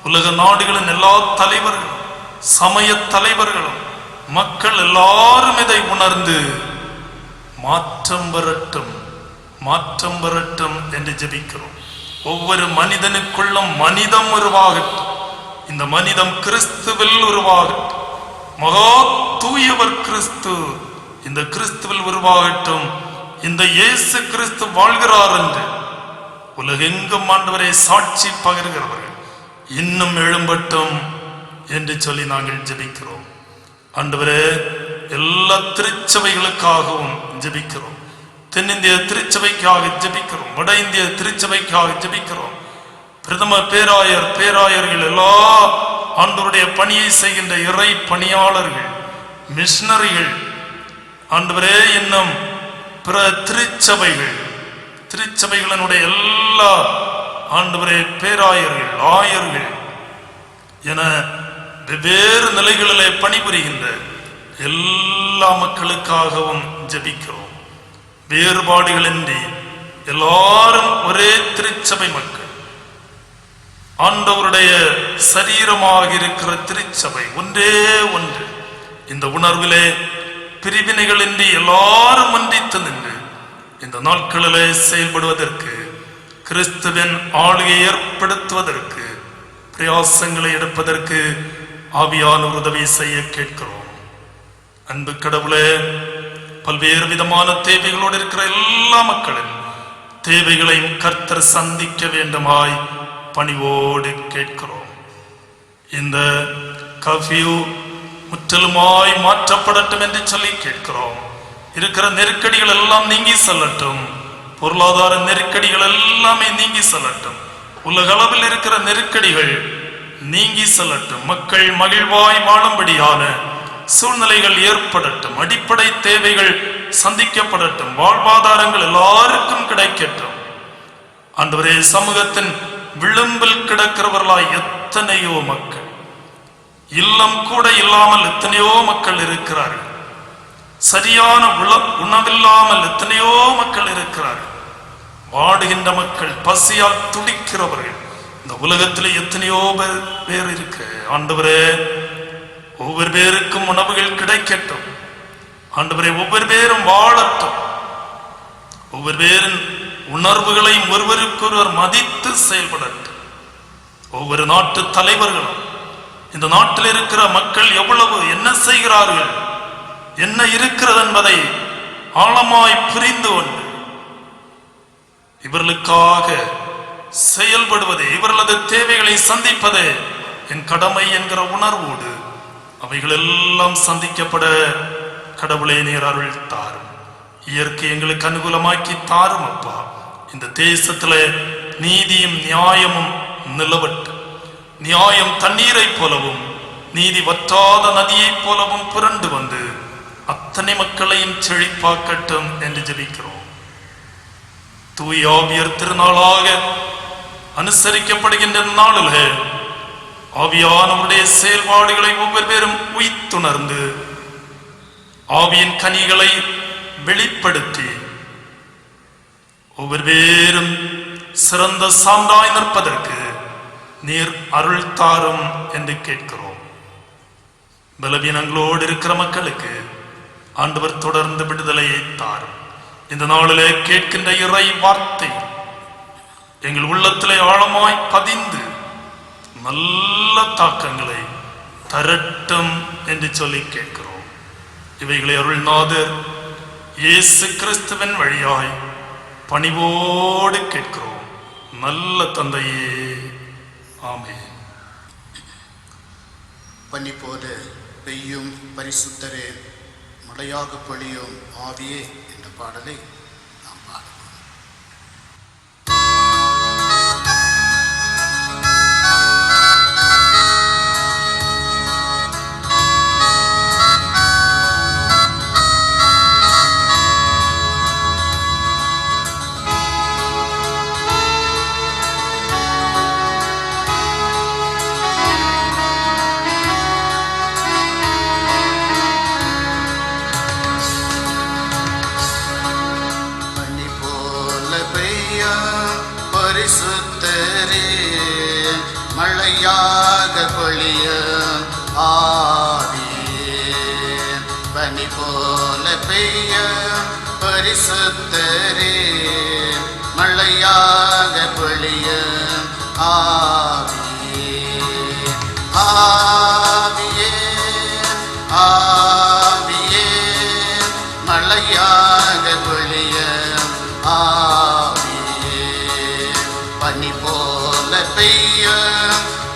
உலக நாடுகளின் எல்லா தலைவர்களும், சமய தலைவர்களும், மக்கள் எல்லாரும் இதை உணர்ந்து மாற்றம் வரட்டும், மாற்றம் வரட்டும் என்று ஜெபிக்கிறோம். ஒவ்வொரு மனிதனுக்குள்ளும் மனிதம் உருவாகட்டும். இந்த மனிதம் கிறிஸ்துவில் உருவாகட்டும். மகா தூயவர் கிறிஸ்து இந்த கிறிஸ்துவில் உருவாகட்டும். இந்த இயேசு கிறிஸ்து வாழ்கிறார் என்று உலகெங்கும் ஆண்டவரை சாட்சி பகிர்கிறவர்கள் இன்னும் எழும்பட்டும் என்று சொல்லி நாங்கள் ஜெபிக்கிறோம். ஆண்டவரே, எல்லா திருச்சபைகளுக்காகவும் ஜெபிக்கிறோம். தென்னிந்திய திருச்சபைக்காக ஜெபிக்கிறோம். வட இந்திய திருச்சபைக்காக ஜெபிக்கிறோம். பிரதம பேராயர், பேராயர்கள், எல்லா ஆண்டவருடைய பணியை செய்கின்ற இறை பணியாளர்கள், மிஷனரிகள், ஆண்டவரே, இன்னும் பிற திருச்சபைகள், திருச்சபைகளினுடைய எல்லா ஆண்டவரே பேராயர்கள், ஆயர்கள் என வெவ்வேறு நிலைகளிலே பணிபுரிகின்ற எல்லா மக்களுக்காகவும் ஜெபிக்கிறோம். வேறுபாடுகளின்றி எல்லாரும் ஒரே திருச்சபை மக்கள், ஆண்டவருடைய சரீரமாக இருக்கிற திருச்சபை ஒன்றே ஒன்று. இந்த உணர்விலே பிரிவினைகளின்றி எல்லாரும் ஒன்றித்து நின்று இந்த நாட்களிலே செயல்படுவதற்கு, கிறிஸ்துவின் ஆளுகை ஏற்படுத்துவதற்கு, பிரயாசங்களை எடுப்பதற்கு ஆவியான உதவி செய்ய கேட்கிறோம். அன்பு கடவுளே, பல்வேறு விதமான தேவைகளோடு இருக்கிற எல்லா மக்களின் தேவைகளையும் கர்த்தர் சந்திக்க வேண்டுமாய் பணிவோடு கேட்கிறோம். இந்த கர்ஃபியூ முற்றிலுமாய் மாற்றப்படட்டும் என்று சொல்லி கேட்கிறோம். இருக்கிற நெருக்கடிகள் எல்லாம் நீங்கி செல்லட்டும். பொருளாதார நெருக்கடிகள் எல்லாமே நீங்கி செல்லட்டும். உலக அளவில் இருக்கிற நெருக்கடிகள் நீங்கி செல்லட்டும். மக்கள் மகிழ்வாய் வாழும்படியான சூழ்நிலைகள் ஏற்படட்டும். அடிப்படை தேவைகள் சந்திக்கப்படட்டும். வாழ்வாதாரங்கள் எல்லாருக்கும் கிடைக்கட்டும். ஆண்டவரே, சமூகத்தின் விளிம்பில் கிடக்கிறவர்களாய் எத்தனையோ மக்கள், இல்லம் கூட இல்லாமல் எத்தனையோ மக்கள் இருக்கிறார்கள். சரியான உணவில்லாமல் எத்தனையோ மக்கள் இருக்கிறார்கள். வாடுகின்ற மக்கள், பசியால் துடிக்கிறவர்கள் இந்த உலகத்தில் எத்தனையோ பேர் இருக்கு. ஆண்டவரே, ஒவ்வொரு பேருக்கும் உணவுகள் கிடைக்கட்டும். ஆண்டவரே, ஒவ்வொரு பேரும் வாழட்டும். ஒவ்வொரு பேரின் உணர்வுகளையும் ஒருவருக்கொருவர் மதித்து செயல்படட்டும். ஒவ்வொரு நாட்டு தலைவர்களும் இந்த நாட்டில் இருக்கிற மக்கள் எவ்வளவு என்ன செய்கிறார்கள், என்ன இருக்கிறது என்பதை ஆழமாய் புரிந்து கொண்டு இவர்களுக்காக செயல்படுவதே, இவர்களது தேவைகளை சந்திப்பதே என் கடமை என்கிற உணர்வோடு அவைகள் எல்லாம் சந்திக்கப்பட கடவுளே நீர் அருள் தாரும். இயற்கை எங்களுக்கு அனுகூலமாக்கி தாரும் அப்பா. இந்த தேசத்துல நீதியும் நியாயமும் நிலவட்டும். நியாயம் தண்ணீரை போலவும் நீதி வற்றாத நதியைப் போலவும் புரண்டு வந்து அத்தனை மக்களையும் செழிப்பாக்கட்டும் என்று ஜெபிக்கிறோம். தூய ஆவியர் திருநாளாக அனுசரிக்கப்படுகின்ற நாளில் ஆவியானவருடைய செயல்பாடுகளை ஒவ்வொரு பேரும் உய்த்துணர்ந்து ஆவியின் கனிகளை வெளிப்படுத்தி ஒவ்வொரு பேரும் சிறந்த சான்றாய் நிற்பதற்கு நீர் அருள் தாரும் என்று கேட்கிறோம். பலவீனங்களோடு இருக்கிற மக்களுக்கு ஆண்டவர் தொடர்ந்து விடுதலையை தாரும். இந்த நாளிலே கேட்கின்ற இறை வார்த்தை எங்கள் உள்ளத்திலே ஆழமாய் பதிந்து நல்ல தாக்கங்களை தரட்டும் என்று சொல்லி கேட்கிறோம். இவைகளை அருள்நாதர் இயேசு கிறிஸ்துவின் வழியாய் பணிவோடு கேட்கிறோம். நல்ல தந்தையே, ஆமென். பனி போல பெய்யும் பரிசுத்தரே, மழையாக பொழியும் ஆவியே என்ற பாடலை நாம் பாடுவோம். பரிசுத்தரே, மழையாக பொழிய ஆவியே, பனி போல பெய்ய பரிசுத்தரே, மழையாக பொழிய ஆவியே, ஆவியே, ஆவியே, மழையாக பொழிய பனி போல பெய்ய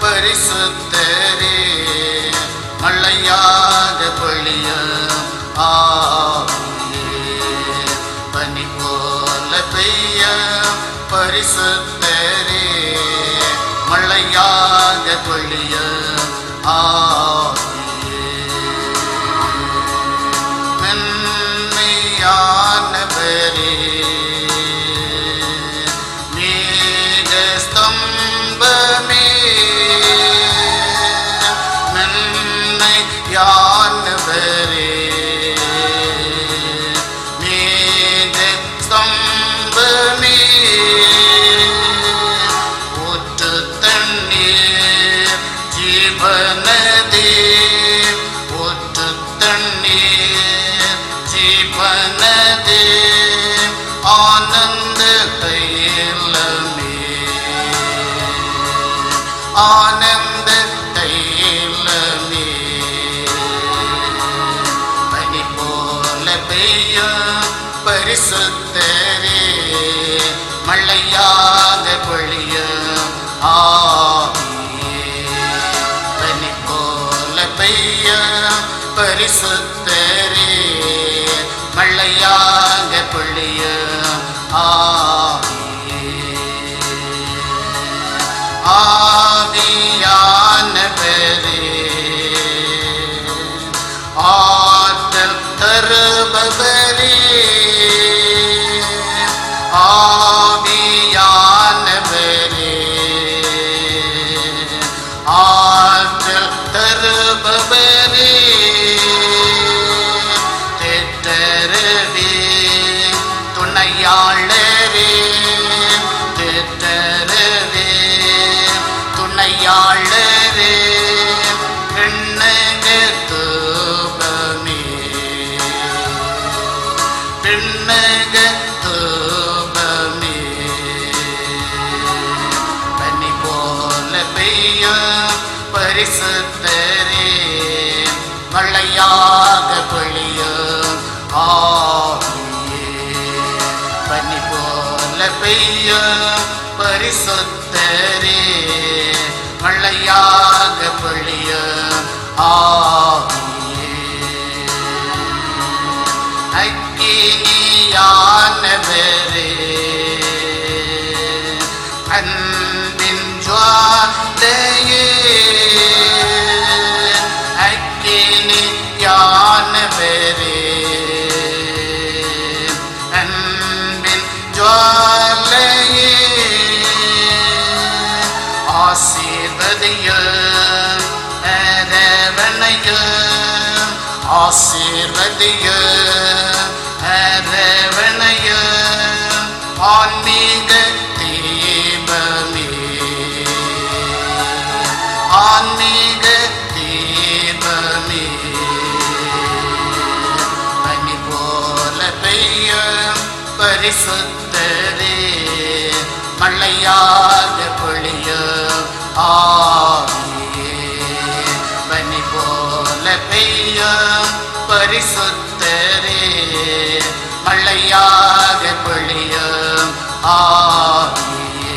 பரிசுத்தரே, மழையாக பொழிய ஆவியே, பனி போல பெய்ய பரிசுத்தரே, மழையாக பொழிய ஆவியே, மென்மையானவரே, ஸ்தம்பமே, மென்மையானவரே, மேக ஸ்தம்பமே, ஊற்று தண்ணீர் ஜீவனதே, ஊற்று தண்ணீர் ஜீவனதே, ஆனந்த தைலமே, ஆனந்த தைலமே, பனி போல பெய்ய பரிசுத்தரே, மழையாக பொழிய ஆவியே, பனி போல பெய்ய பரிசுத்தரே, மழையாக பொழிய ஆவியே, ஆவியானவரே, ஆற்றல் தருபவரே, ஆவியானவரே, ஆற்றல் தருபவரே, தேற்றரவே துணையாளரே, தேற்றரவே துணையாளரே, பெண்ணக தூபமே, பெண்ணக தூபமே, பனி போல பெய்ய பரிசுத்தரே, மழையாக பொழிய ஆவியே, பனி போல பெய்ய பரிசுத்தரே, மழையாக பொழிய ஆவியே, அக்கினியானவரே, அன்பின் ஜுவாலையே, வசதிய அரவணைய ஆன்மீக தீபமே, ஆன்மீக தீபமே, பனி போல பெய்ய பரிசுத்தரே, மழையாக பொழிய ஆவியே, பனி போல பெய்ய பரிசுத்தரே, மழையாக பொழிய ஆவியே,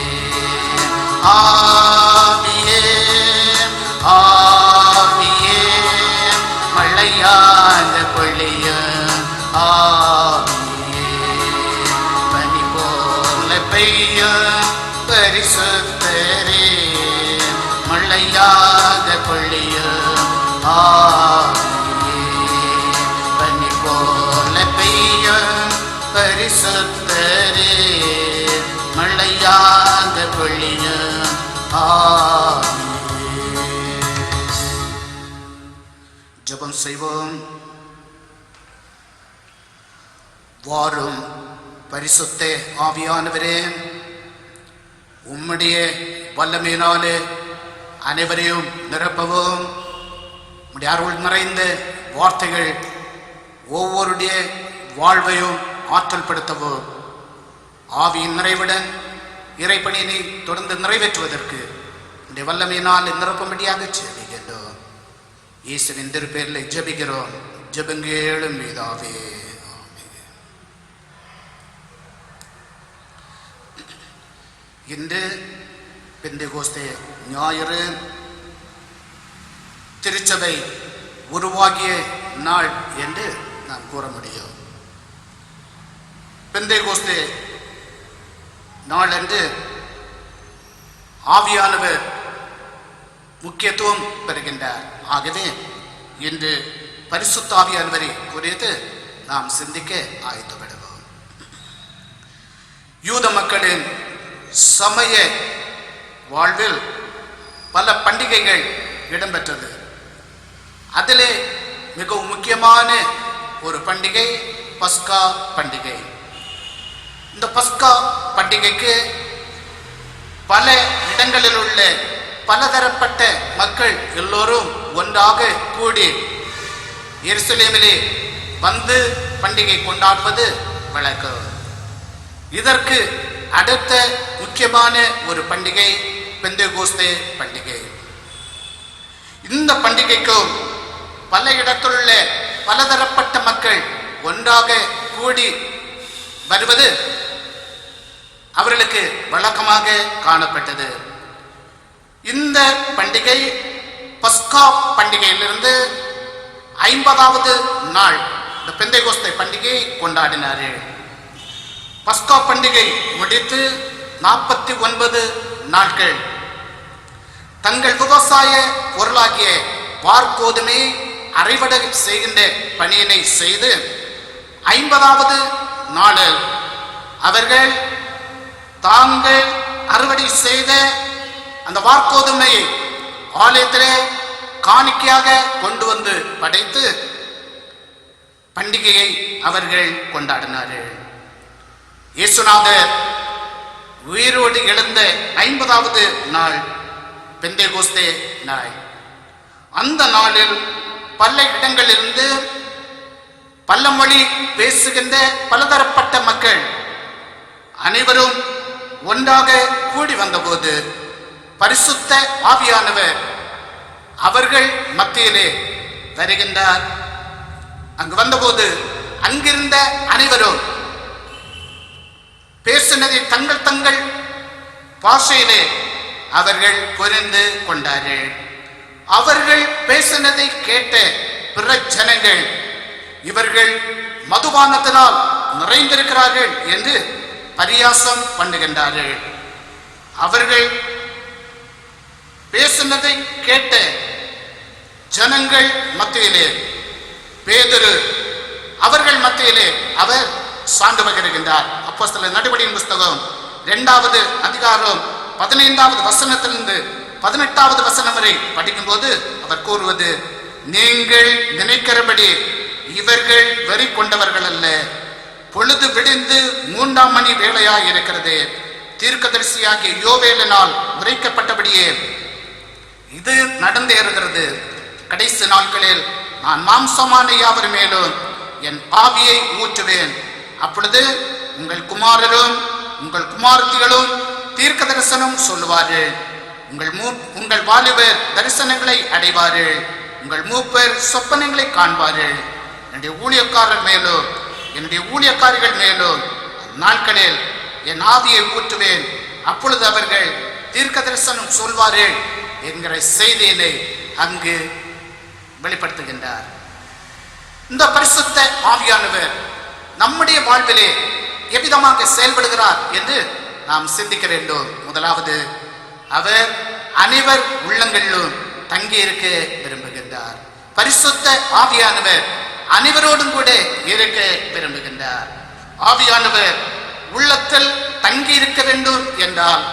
ஆவியே, ஆவியே, மழையாக பொழிய ஆவியே, பனி போல பெய்ய பரிசுத்தரே, மழையாக பொழிய ஆவியே, பனி போல பெய்ய பரிசுத்தரே, மழையாக பொழிய ஆவியே. ஜெபம் செய்வோம். வாரும் பரிசுத்த ஆவியானவரே, உம்முடைய வல்லமையினாலே அனைவரையும் நிரப்பவும், உம்முடைய அருள் நிறைந்த வார்த்தைகள் ஒவ்வொருடைய வாழ்வையும் ஆற்றல் படுத்தவும், ஆவியின் நிறைவுடன் இறைப்பணியினை தொடர்ந்து நிறைவேற்றுவதற்கு உம்முடைய வல்லமையினால் நிரப்பும்படியாக ஜெபிக்கிறோம். இயேசுவின் திருப்பேரில் ஜெபிக்கிறோம். ஜெபங்கேளும் பிதாவே. இன்று பெந்தெகோஸ்தே ஞாயிறு திருச்சபை உருவாகிய நாள் என்று நாம் கூற முடியும். பெந்தெகோஸ்தே நாள் என்று ஆவியானவர் முக்கியத்துவம் பெறுகின்றார். ஆகவே இன்று பரிசுத்த ஆவியானவரை குறித்து நாம் சிந்திக்க ஆயத்தப்படுவோம். யூத மக்களின் சமய வாழ்வில் பல பண்டிகைகள் இடம்பெற்றது. அதிலே மிகவும் முக்கியமான ஒரு பண்டிகை பஸ்கா பண்டிகை. இந்த பஸ்கா பண்டிகைக்கு பல இடங்களில் உள்ள பலதரப்பட்ட மக்கள் எல்லோரும் ஒன்றாக கூடி எருசலேமிலே வந்து பண்டிகை கொண்டாடுவது வழக்கம். இதற்கு அடுத்த முக்கியமான ஒரு பண்டிகை பெந்தெகோஸ்தே பண்டிகை. இந்த பண்டிகைக்கும் பல இடத்திலுள்ள பலதரப்பட்ட மக்கள் ஒன்றாக கூடி வருவது அவர்களுக்கு வழக்கமாக காணப்பட்டது. இந்த பண்டிகை பஸ்கா பண்டிகையிலிருந்து 50வது நாள் இந்த பெந்தெகோஸ்தே பண்டிகையை கொண்டாடினார்கள். பஸ்கா பண்டிகை முடித்து 49 நாட்கள் தங்கள் விவசாய பொருளாகிய வார்கோதுமை அறுவடை செய்கின்ற பணியினை செய்து 50வது நாளில் அவர்கள் தாங்கள் அறுவடை செய்த அந்த வார்கோதுமையை ஆலயத்திலே காணிக்கையாக கொண்டு வந்து படைத்து பண்டிகையை அவர்கள் கொண்டாடினார்கள். இயேசுநாதர் உயிரோடு எழுந்த 50வது நாள் பெந்தெகோஸ்தே நாள். அந்த நாளில் பல இடங்களிலிருந்து பல மொழி பேசுகின்ற பலதரப்பட்ட மக்கள் அனைவரும் ஒன்றாக கூடி வந்தபோது பரிசுத்த ஆவியானவர் அவர்கள் மத்தியிலே வருகின்றார். அங்கு வந்தபோது அங்கிருந்த அனைவரும் பேசினதை தங்கள் தங்கள் பாஷையிலே அவர்கள் புரிந்து கொண்டார்கள். அவர்கள் பேசினதை கேட்ட பிற ஜனங்கள் இவர்கள் மதுபானத்தினால் நிறைந்திருக்கிறார்கள் என்று பரியாசம் பண்ணுகின்றார்கள். அவர்கள் பேசினதை கேட்ட ஜனங்கள் மத்தியிலே பேதுரு அவர்கள் மத்தியிலே அவர் சான்று பகிர்கின்றார். அப்போஸ்தலர் நடவடிக்கையின் புஸ்தகம் 2வது அதிகாரம் 15வது வசனத்திலிருந்து 18வது வசனம் வரை படிக்கும்போது அவர் கூறுவது, நீங்கள் நினைக்கிறபடி இவர்கள் வெறி கொண்டவர்கள் அல்ல. பொழுது விடிந்து 3ஆம் மணி வேளையாய் இருக்கிறது. தீர்க்கதரிசியாகிய யோவேலினால் உரைக்கப்பட்டபடியே இது நடந்தேறுகிறது. கடைசி நாட்களில் நான் மாம்சமான யாவர் மேலும் என் ஆவியை ஊற்றுவேன். அப்பொழுது உங்கள் குமாரரும் உங்கள் குமாரத்திகளும் தீர்க்க தரிசனம் சொல்லுவார்கள். உங்கள் வாலிபர் தரிசனங்களை அடைவார்கள். உங்கள் மூப்பர் சொப்பனங்களை காண்பார்கள். என்னுடைய ஊழியக்காரர் மேலும் என்னுடைய ஊழியக்காரிகள் மேலும் நாட்களில் என் ஆவியை ஊற்றுவேன். அப்பொழுது அவர்கள் தீர்க்க தரிசனம் சொல்வார்கள் என்கிற செய்தியினை அங்கு வெளிப்படுத்துகின்றார். இந்த பரிசுத்த ஆவியானவர் நம்முடைய வாழ்விலே எவ்விதமாக செயல்படுகிறார் என்று நாம் சிந்திக்க வேண்டும். முதலாவது, அவர் அனைவர் உள்ளங்களிலும் தங்கி இருக்க விரும்புகின்றார். பரிசுத்த ஆவியானவர் அனைவரோடும் கூட இருக்க விரும்புகின்றார். ஆவியானவர் உள்ளத்தில் தங்கி இருக்க வேண்டும் என்றால்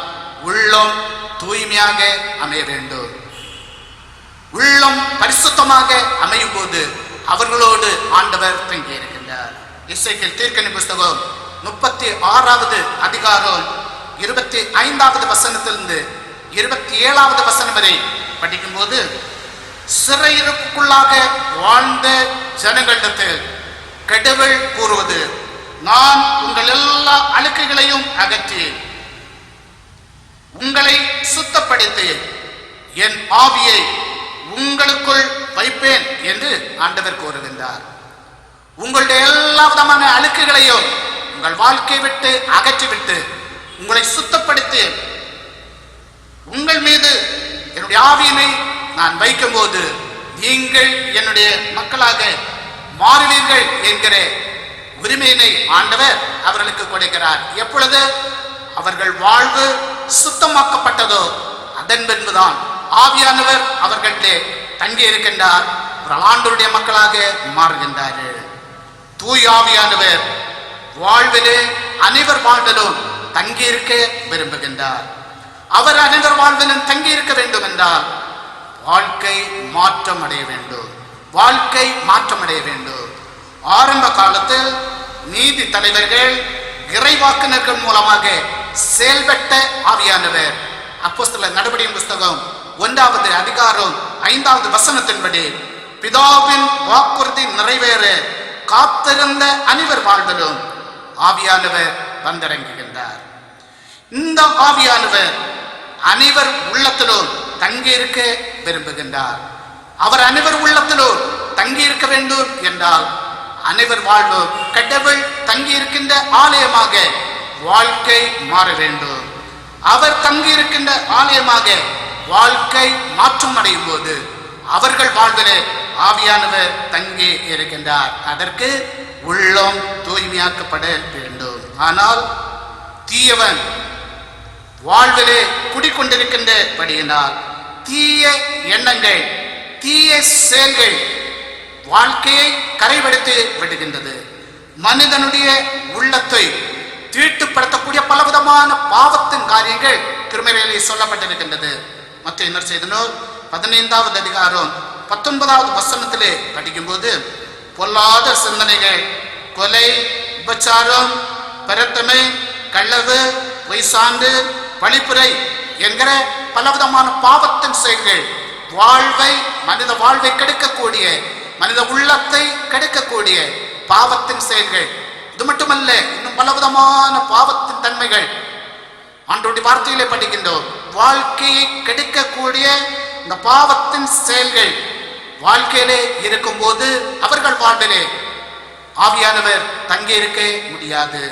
உள்ளம் தூய்மையாக அமைய வேண்டும். உள்ளம் பரிசுத்தமாக அமையும் போது அவர்களோடு ஆண்டவர் தங்கி இருக்கின்றார். எசேக்கியேல் தீர்க்கதரிசி புத்தகம் 36வது அதிகாரம் 25வது வசனத்திலிருந்து 27வது வசனம் வரை படிக்கும் போது, சிறையிருப்புக்குள்ளாக வாழ்ந்த ஜனங்களிடத்தில் கடவுள் கூறுவது, நான் உங்கள் எல்லா அழுக்குகளையும் அகற்றி உங்களை சுத்தப்படுத்தி என் ஆவியை உங்களுக்குள் வைப்பேன் என்று ஆண்டவர் கூறுகின்றார். உங்களுடைய எல்லா விதமான அழுக்குகளையும் உங்கள் வாழ்க்கை விட்டு அகற்றிவிட்டு உங்களை சுத்தப்படுத்தி உங்கள் மீது என்னுடைய ஆவியினை நான் வைக்கும் போது நீங்கள் என்னுடைய மக்களாக மாறுவீர்கள் என்கிற உரிமையினை ஆண்டவர் அவர்களுக்கு கொடுக்கிறார். எப்பொழுது அவர்கள் வாழ்வு சுத்தமாக்கப்பட்டதோ அதன் பின்புதான் ஆவியானவர் அவர்களிலே தங்கி இருக்கின்றார். அவர்கள் ஆண்டவருடைய மக்களாக மாறுகின்றார்கள். தூய் ஆவியானவர் வாழ்விலே அனைவர் வாழ்விலும் தங்கி இருக்க விரும்புகின்றார். அவர் அனைவர் வாழ்விலும் தங்கி இருக்க வேண்டும் என்றால் வாழ்க்கை மாற்றம் அடைய வேண்டும். வாழ்க்கை மாற்றம் அடைய வேண்டும். ஆரம்ப காலத்தில் நீதி தலைவர்கள் இறைவாக்கினர்கள் மூலமாக செயல்பட்ட ஆவியானவர் அப்போஸ்தலர் நடபடியின் புத்தகம் 1வது அதிகாரம் 5வது வசனத்தின்படி பிதாவின் வாக்குறுதி நிறைவேற காத்திருந்த அனைவர் வாழ்விலும் ஆவியானவர் வந்திறங்குகின்றார். இந்த ஆவியானவர் அனைவர் உள்ளத்திலும் தங்கி இருக்க விரும்புகின்றார். அவர் அனைவர் உள்ளத்திலும் தங்கி இருக்க வேண்டும் என்றால் அனைவர் வாழ்வும் கடவுள் தங்கி இருக்கின்ற ஆலயமாக வாழ்க்கை மாற வேண்டும். அவர் தங்கி இருக்கின்ற ஆலயமாக வாழ்க்கை மாற்றம் அடையும் போது அவர்கள் வாழ்விலே ஆவியானவர் தங்கி இருக்கின்றார். அதற்கு உள்ளம் தூய்மையாக்கப்பட வேண்டும். ஆனால் தீயவன் வாழ்விலே குடிக்கொண்டிருக்கின்றபடியினால் தீய எண்ணங்கள் தீய செயல்கள் வாழ்க்கையை கரைபடுத்தி விடுகின்றது. மனிதனுடைய உள்ளத்தை தீட்டுப்படுத்தக்கூடிய பலவிதமான பாவத்தின் காரியங்கள் திருமறையிலே சொல்லப்பட்டிருக்கின்றது. மத்திய நற்செய்தி நூல் 15வது அதிகாரம் 19வது வசனத்திலே படிக்கும்போது, பொல்லாத சிந்தனைகள், கொலை, உபச்சாரம், பரத்தமை, களவு, பொய்சான்று, பழிப்புரை என்கிற பலவிதமான பாவத்தின் செயல்கள் மனித வாழ்வை கெடுக்கக்கூடிய, மனித உள்ளத்தை கெடுக்கக்கூடிய பாவத்தின் செயல்கள். இது மட்டுமல்ல, இன்னும் பலவிதமான பாவத்தின் தன்மைகள் ஆண்டவருடைய வார்த்தையிலே படிக்கின்றோம். வாழ்க்கையை கெடுக்கக்கூடிய இந்த பாவத்தின் செயல்கள் வாழ்க்கையிலே இருக்கும் போது அவர்கள் வாழ்விலே ஆவியானவர் தங்கி இருக்க முடியாது.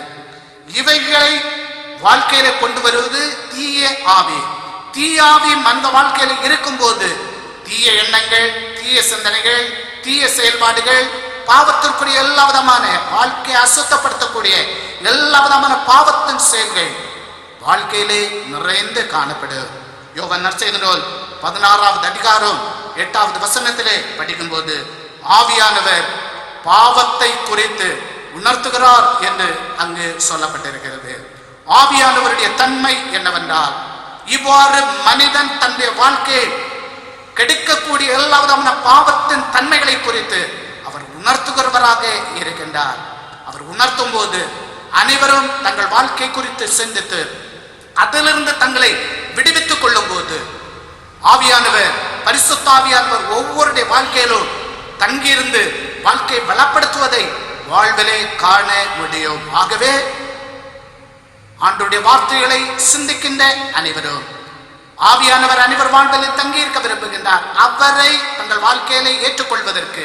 இவைகளை வாழ்க்கையில கொண்டு வருவது தீய ஆவி. தீய ஆவி மனித வாழ்க்கையில இருக்கும் போது தீய எண்ணங்கள், தீய சிந்தனைகள், தீய செயல்பாடுகள், பாவத்திற்குரிய எல்லா விதமான வாழ்க்கையை அசுத்தப்படுத்தக்கூடிய எல்லா விதமான பாவத்தின் செயல்கள் வாழ்க்கையிலே நிறைந்து காணப்படும். யோவான் நற்செய்தி நூல் 16வது அதிகாரம் 8வது வசனத்திலே படிக்கும்போது ஆவியானவர் பாவத்தை குறித்து உணர்த்துகிறார் என்று அங்கு சொல்லப்பட்டிருக்கிறது. ஆவியானவருடைய தன்மை என்னவென்றால், இவ்வாறு மனிதன் தன்னுடைய வாழ்க்கையை கெடுக்கக்கூடிய எல்லா விதமான பாவத்தின் தன்மைகளை குறித்து அவர் உணர்த்துகிறவராக இருக்கின்றார். அவர் உணர்த்தும் போது அனைவரும் தங்கள் வாழ்க்கை குறித்து சிந்தித்து அதிலிருந்து தங்களை விடுவித்துக் கொள்ளும் போது ஆவியானவர், பரிசுத்த ஆவியானவர் ஒவ்வொருடைய வாழ்க்கையிலும் தங்கியிருந்து வாழ்க்கை பலப்படுத்துவதை வாழ்விலே காண முடியும். ஆகவே ஆண்டவருடைய வார்த்தைகளை சிந்திக்கின்ற அனைவரும் ஆவியானவர் அனைவர் வாழ்வில் தங்கியிருக்க விரும்புகின்றார். அவரை தங்கள் வாழ்க்கையிலே ஏற்றுக்கொள்வதற்கு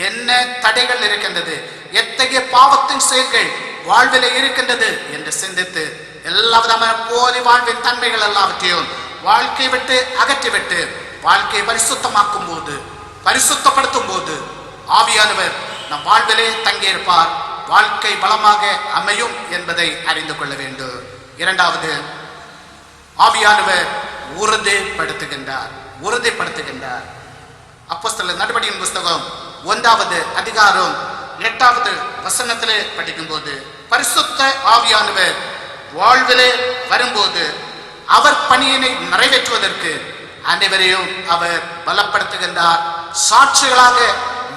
என்ன தடைகள் இருக்கின்றது, எத்தகைய பாவத்தின் செயல்கள் வாழ்வில் இருக்கின்றது என்று சிந்தித்து எல்லா விதமான போலி வாழ்வின் தன்மைகள் எல்லாவற்றையும் வாழ்க்கை விட்டு அகற்றிவிட்டு வாழ்க்கையை பரிசுத்தமாக்கும் போது, பரிசுத்தப்படுத்தும் போது ஆவியானவர் நம் வாழ்விலே தங்கியிருப்பார். வாழ்க்கை பலமாக அமையும் என்பதை அறிந்து கொள்ள வேண்டும். இரண்டாவது, ஆவியானவர் உறுதிப்படுத்துகின்றார். அப்போஸ்தலர் நடபடியின் புஸ்தகம் 1வது அதிகாரம் 8வது வசனத்திலே படிக்கும் போது, பரிசுத்த ஆவியானவர் வாழ்விலே வரும்போது அவர் பணியினை நிறைவேற்றுவதற்கு அனைவரையும் அவர் பலப்படுத்துகின்றார். சாட்சிகளாக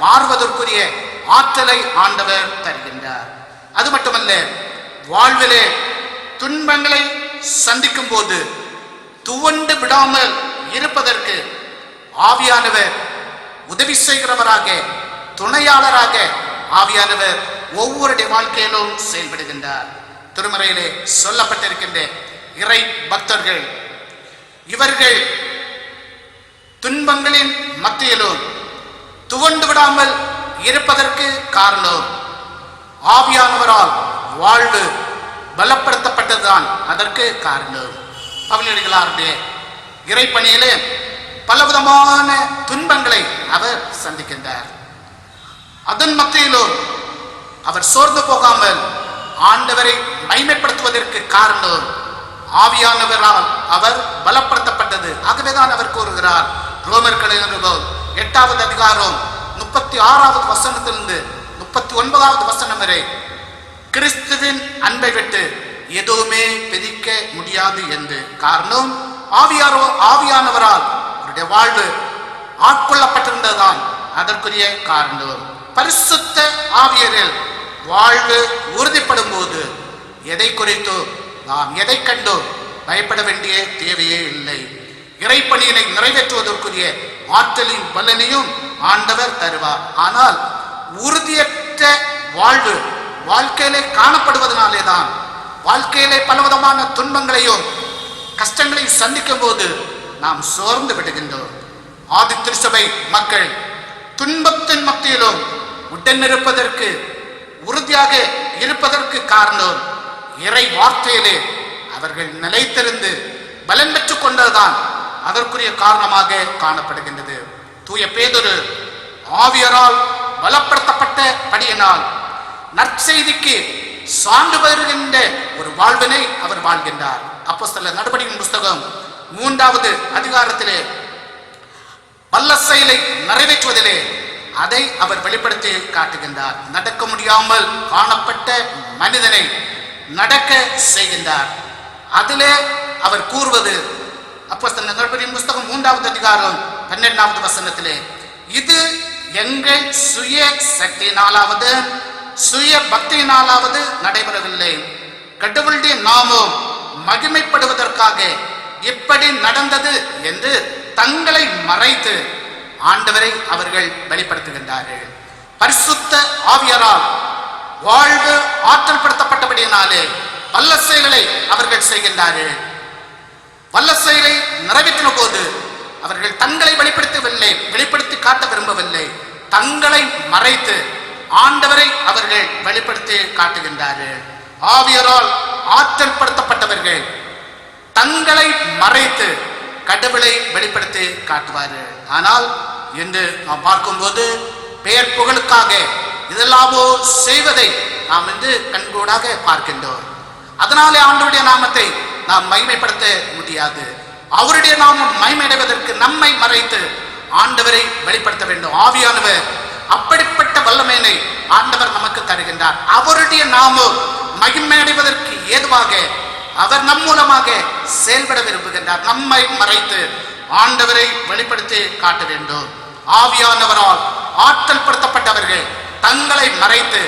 மாறுவதற்குரிய ஆற்றலை ஆண்டவர் தருகின்றார். அது மட்டுமல்ல, வாழ்விலே துன்பங்களை சந்திக்கும் போது துவண்டு விடாமல் இருப்பதற்கு ஆவியானவர் உதவி செய்கிறவராக, துணையாளராக ஆவியானவர் ஒவ்வொருடைய வாழ்க்கையிலும் செயல்படுகின்றார். திருமறையிலே சொல்லப்பட்டிருக்கின்ற இறை பக்தர்கள் இவர்கள் துன்பங்களின் மத்தியிலும் துவண்டு விடாமல் இருப்பதற்கு காரணம் ஆவியானவரால் வாழ்வு பலப்படுத்தப்பட்டதுதான். அதற்கு காரணம் பவுலடிகளாருடைய இறைப்பணியிலே பலவிதமான துன்பங்களை அவர் சந்திக்கின்றார். அதன் மத்தியிலும் அவர் சோர்ந்து போகாமல் ஆண்டவரை மகிமைப்படுத்துவதற்கு காரணம் ஆவியானவரால் அவர் பலப்படுத்தப்பட்டது. ஆகவேதான் அவர் கூறுகிறார், ரோமர்கள் 8வது அதிகாரம் 36வது வசனத்திலிருந்து 39வது வசனம் வரை, கிறிஸ்துவின் அன்பை விட்டு எதுவுமே பிரிக்க முடியாது என்று. காரணம் ஆவியானவரால் அவருடைய வாழ்வு ஆட்கொள்ளப்பட்டிருந்ததுதான் அதற்குரிய காரணம். பரிசுத்த ஆவியரில் வாழ்வு உறுதிப்படும் போது எதை குறித்தோ நாம் எதை கண்டோ பயப்பட வேண்டிய தேவையே இல்லை. இறைப்பணியினை நிறைவேற்றுவதற்குரிய ஆற்றலின் பலனையும் ஆண்டவர் தருவார். ஆனால் உறுதியற்ற வாழ்வு வாழ்க்கையிலே காணப்படுவதனாலே தான் வாழ்க்கையிலே பலவிதமான துன்பங்களையும் கஷ்டங்களையும் சந்திக்கும் போது நாம் சோர்ந்து விடுகின்றோம். ஆதி திருச்சபை மக்கள் துன்பத்தின் மத்தியிலும் உடனிருப்பதற்கு, உறுதியாக இருப்பதற்கு காரணம் இறை வார்த்தையிலே அவர்கள் நிலைத்திருந்து பலன் பெற்றுக் கொண்டதுதான் அதற்குரிய காரணமாக காணப்படுகின்றது. தூய பேதுரு ஆவியரால் பலப்படுத்தப்பட்ட படியினால் நற்செய்திக்கு சான்று பெறுகின்ற ஒரு வாழ்வினை அவர் வாழ்கின்றார். அப்போஸ்தலர் நடபடியின் புஸ்தகம் 3வது அதிகாரத்திலே வல்ல செயலை நிறைவேற்றுவதிலே அதை அவர் வெளிப்படுத்தி காட்டுகின்றார். நடக்க முடியாமல் காணப்பட்ட மனிதனை நடக்க செய்கின்றார். அதிலே அவர் கூறுவது, அப்போஸ்தலர் நடபடியின் புஸ்தகம் 3வது அதிகாரம் 12வது வசனத்திலே, இது எங்கள் சுய சக்தியினாலாவது சுய பக்தியினாலாவது நடைபெறவில்லை, கடவுளுடைய நாமம் மகிமைப்படுவதற்காக இப்படி நடந்தது என்று தங்களை மறைத்து ஆண்டவரை அவர்கள் வெளிப்படுத்துகின்றார்கள். பரிசுத்த ஆவியரால் வாழ்வு ஆற்றல் படுத்தப்பட்டபடியினாலே வல்ல செயல்களை அவர்கள் செய்கின்றார்கள். வல்ல செயலை நிறைவேற்றின போது அவர்கள் தங்களை வெளிப்படுத்தி காட்ட விரும்பவில்லை, தங்களை மறைத்து ஆண்டவரை அவர்கள் வெளிப்படுத்தி காட்டுகின்றார்கள். ஆவியரால் ஆற்றல் படுத்தப்பட்டவர்கள் தங்களை மறைத்து கடவுளை வெளிப்படுத்தி காட்டுவார்கள். ஆனால் என்று நாம் பார்க்கும்போது பெயர் புகழுக்காக இதெல்லாமோ செய்வதை நாம் இன்று கண்கூடாக பார்க்கின்றோம். அதனாலே ஆண்டவருடைய நாமத்தை நாம் மகிமைப்படுத்த முடியாது. அவருடைய நாமம் மகிமையடைவதற்கு நம்மை மறைத்து ஆண்டவரை வெளிப்படுத்த வேண்டும். ஆவியானவர் அப்படிப்பட்ட வல்லமையினை ஆண்டவர் நமக்கு தருகின்றார். அவருடைய நாமம் மகிமையடைவதற்கு ஏதுவாக அவர் நம் மூலமாக செயல்பட விரும்புகின்றார். நம்மை மறைத்து ஆண்டவரை வெளிப்படுத்தி காட்ட வேண்டும். ஆவியானவரால் ஆற்றல் படுத்தப்பட்டவர்கள் தங்களை மறைத்து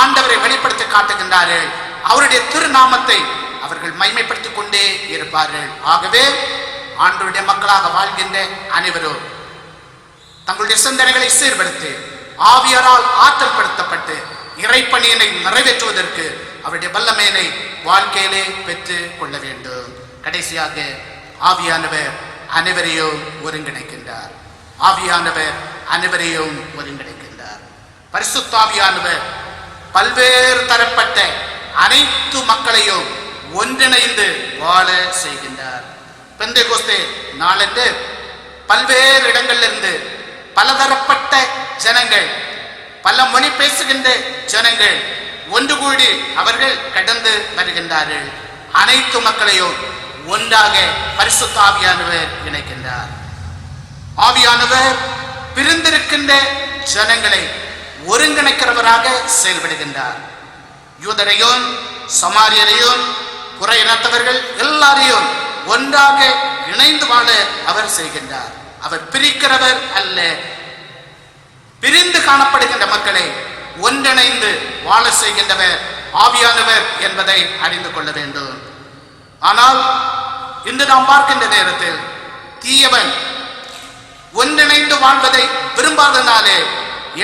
ஆண்டவரை வெளிப்படுத்தி காட்டுகின்றார்கள். அவருடைய திருநாமத்தை அவர்கள் மைமைப்படுத்திக் கொண்டே இருப்பார்கள். ஆகவே ஆண்டவருடைய மக்களாக வாழ்கின்ற அனைவரும் தங்களுடைய சிந்தனைகளை சீர்படுத்தி ஆவியாரால் ஆற்றல் படுத்தப்பட்டு இறைப்பணியினை நிறைவேற்றுவதற்கு அவருடைய வல்லமையினை வாழ்க்கையிலே பெற்று கொள்ள வேண்டும். கடைசியாக ஆவியானவர் அனைவரையும் ஒருங்கிணைக்கின்றார். ஆவியானவர் அனைவரையும் ஒருங்கிணைக்கின்றார். பரிசுத்த ஆவியானவர் பல்வேறு தரப்பட்ட அனைத்து மக்களையும் ஒன்றிணைந்து வாழ செய்கின்றார். பெந்தேகோஸ்தே நாளன்று பல்வேறு இடங்களிலிருந்து பலதரப்பட்ட ஜனங்கள், பல மொழி பேசுகின்ற ஜனங்கள் ஒன்று கூடி அவர்கள் கடந்து வருகின்றார்கள். அனைத்து மக்களையும் ஒன்றாக பரிசுத்த ஆவியானவர் இணைக்கின்றார். ஆவியானவர் பிரிந்திருக்கின்ற ஜனங்களை ஒருங்கிணைக்கிறவராக செயல்படுகின்றார். யூதரையும் சமாரியரையும் புற இனத்தவர்கள் எல்லாரையும் ஒன்றாக இணைந்து வாழ அவர் செய்கின்றார். அவர் பிரிக்கிறவர் அல்ல. பிரிந்து காணப்படுகின்ற மக்களை ஒன்றிணைந்து வாழ செய்கின்றவர் ஆவியானவர் என்பதை அறிந்து கொள்ள வேண்டும். ஆனால் இன்று நாம் பார்க்கின்ற நேரத்தில் தீயவன் ஒன்றிணைந்து வாழ்வதை விரும்பாதனாலே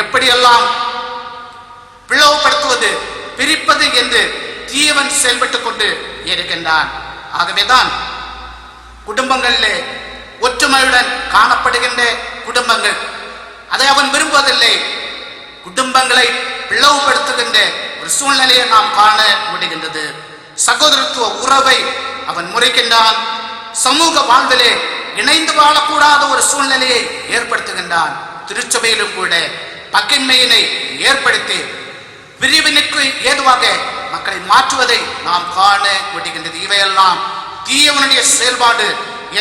எப்படியெல்லாம் பிளவுபடுத்துவது, பிரிப்பது என்று தீயவன் செயல்பட்டுக் கொண்டு இருக்கின்றான். ஆகவேதான் குடும்பங்களிலே ஒற்றுமையுடன் காணப்படுகின்ற குடும்பங்கள் அதை அவன் விரும்புவதில்லை. குடும்பங்களை பிளவுபடுத்துகின்ற ஒரு சூழ்நிலையை நாம் காண முடிகின்றது. சகோதரத்துவ உறவை அவன் முறைக்கின்றான். சமூக வாழ்விலே இணைந்து வாழக்கூடாத ஒரு சூழ்நிலையை ஏற்படுத்துகின்றான். திருச்சபையிலும் கூட பகைமையினை ஏற்படுத்தி பிரிவினைக்கு ஏதுவாக மக்களை மாற்றுவதை நாம் காண முடிகின்றது. இவையெல்லாம் தீயவனுடைய செயல்பாடு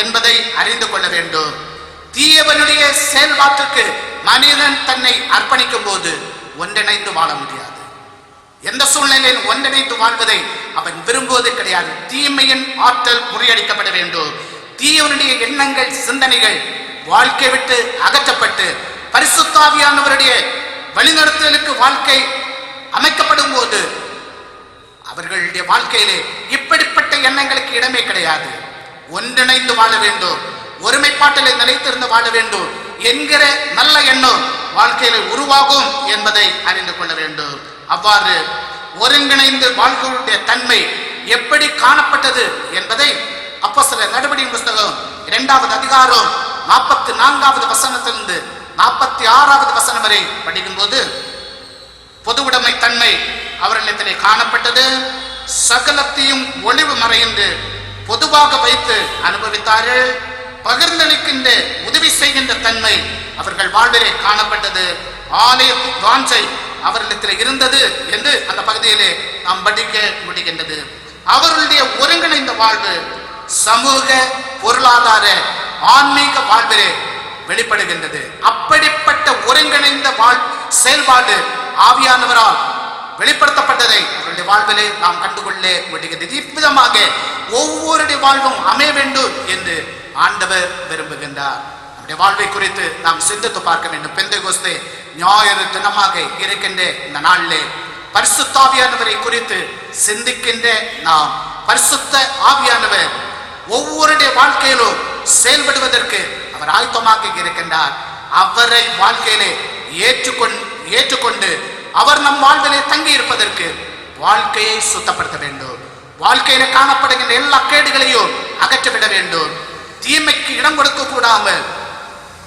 என்பதை அறிந்து கொள்ள வேண்டும். தீயவனுடைய செயல்பாட்டுக்கு மனிதன் தன்னை அர்ப்பணிக்கும் போது ஒன்றிணைந்து வாழ முடியாது. எந்த சூழ்நிலையில் ஒன்றிணைந்து வாழ்வதை அவன் விரும்புவது கிடையாது. தீமையின் ஆற்றல் முறியடிக்கப்பட வேண்டும். தீயவனுடைய எண்ணங்கள், சிந்தனைகள் வாழ்க்கை விட்டு அகற்றப்பட்டு பரிசுத்த ஆவியானவருடைய வழிநடத்தலுக்கு வாழ்க்கை அமைக்கப்படும் போது அவர்களுடைய வாழ்க்கையிலே இப்படிப்பட்ட எண்ணங்களுக்கு இடமே கிடையாது. ஒன்றிணைந்து வாழ வேண்டும், ஒருமைப்பாட்டிலே நிலைத்திருந்து வாழ வேண்டும் என்கிற நல்ல எண்ணம் வாழ்க்கையில உருவாகும் என்பதை அறிந்து கொள்ள வேண்டும். அவ்வாறு ஒருங்கிணைந்து வாழ்க்கையுடைய தன்மை எப்படி காணப்பட்டது என்பதை அப்போஸ்தலர் நடவடிக்கையின் புத்தகம் 2வது அதிகாரம் 44வது வசனத்திலிருந்து 46வது வசனம் வரை படிக்கும் போது பொதுவுடைமை தன்மை அவர்களிடத்திலே காணப்பட்டது. சகலத்தையும் ஒளிவு மறைந்து பொதுவாக வைத்து அனுபவித்தார்கள். பகிர்ந்தளிக்கின்ற உதவி செய்கின்ற தன்மை அவர்கள் வாழ்விலே காணப்பட்டது. ஆலய வாஞ்சை அவர்களிடத்தில் இருந்தது என்று அந்த பகுதியிலே நாம் படிக்க முடிகின்றது. அவர்களுடைய ஒருங்கிணைந்த வாழ்வு சமூக, பொருளாதார, ஆன்மீக வாழ்விலே வெளிப்படுகின்றது. அப்படிப்பட்ட ஒருங்கிணைந்த செயல்பாடு ஆவியானவரால் வெளிப்படுத்தப்பட்டதை அவருடைய வாழ்விலே நாம் கண்டுகொள்ள முடிகிறது. இவ்விதமாக ஒவ்வொருடைய வாழ்வும் அமைய வேண்டும் என்று ஆண்டவர் விரும்புகின்றார். நம்முடைய வாழ்வை குறித்து நாம் சிந்தித்து பார்க்க வேண்டும். பெந்தேகோஸ்தே ஞாயிறு தினமாக இருக்கின்ற இந்த நாளிலே பரிசுத்த ஆவியானவரை குறித்து சிந்திக்கின்ற நாம் பரிசுத்த ஆவியானவர் ஒவ்வொருடைய வாழ்க்கையிலும் செயல்படுவதற்கு அவர் ஆயத்தமாக இருக்கின்றார். அவரை வாழ்க்கையிலே ஏற்றுக்கொண்டு அவர் நம் வாழ்விலே தங்கி இருப்பதற்கு வாழ்க்கையை சுத்தப்படுத்த வேண்டும். வாழ்க்கையில காணப்படுகின்ற எல்லா கேடுகளையும் அகற்றிவிட வேண்டும். தீமைக்கு இடம் கொடுக்க கூடாமல்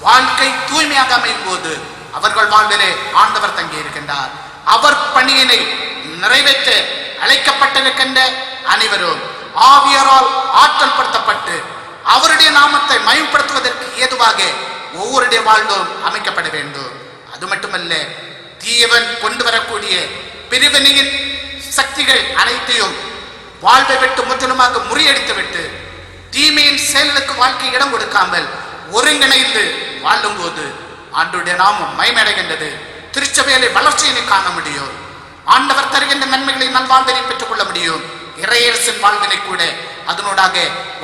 வாழ்க்கை தூய்மையாக அமையும் போது அவர்கள் வாழ்விலே ஆண்டவர் தங்கி இருக்கின்றார். அவர் பணியினை நிறைவேற்ற அழைக்கப்பட்டிருக்கின்ற அனைவரும் ஆவியாரால் ஆற்றல் படுத்தப்பட்டு அவருடைய நாமத்தை மயப்படுத்துவதற்கு ஏதுவாக ஒவ்வொருடைய வாழ்வும் அமைக்கப்பட வேண்டும். அது மட்டுமல்ல, தீயவன் கொண்டு வரக்கூடிய பிரிவினையின் சக்திகள் அனைத்தையும் வாழ்வை விட்டு முற்றிலுமாக முறியடித்து விட்டு தீமையின் செயலுக்கு வாழ்க்கை இடம் கொடுக்காமல் ஒருங்கிணைந்து வாழும் போது ஆண்டவருடைய நாமம் மயமடைகின்றது. திருச்சபையிலே வளர்ச்சியினை காண முடியும். ஆண்டவர் தருகின்ற நன்மைகளை நல்வாழ்வினை பெற்றுக் கொள்ள முடியும். இறையரசின் வாழ்வினை கூட அதனூடாக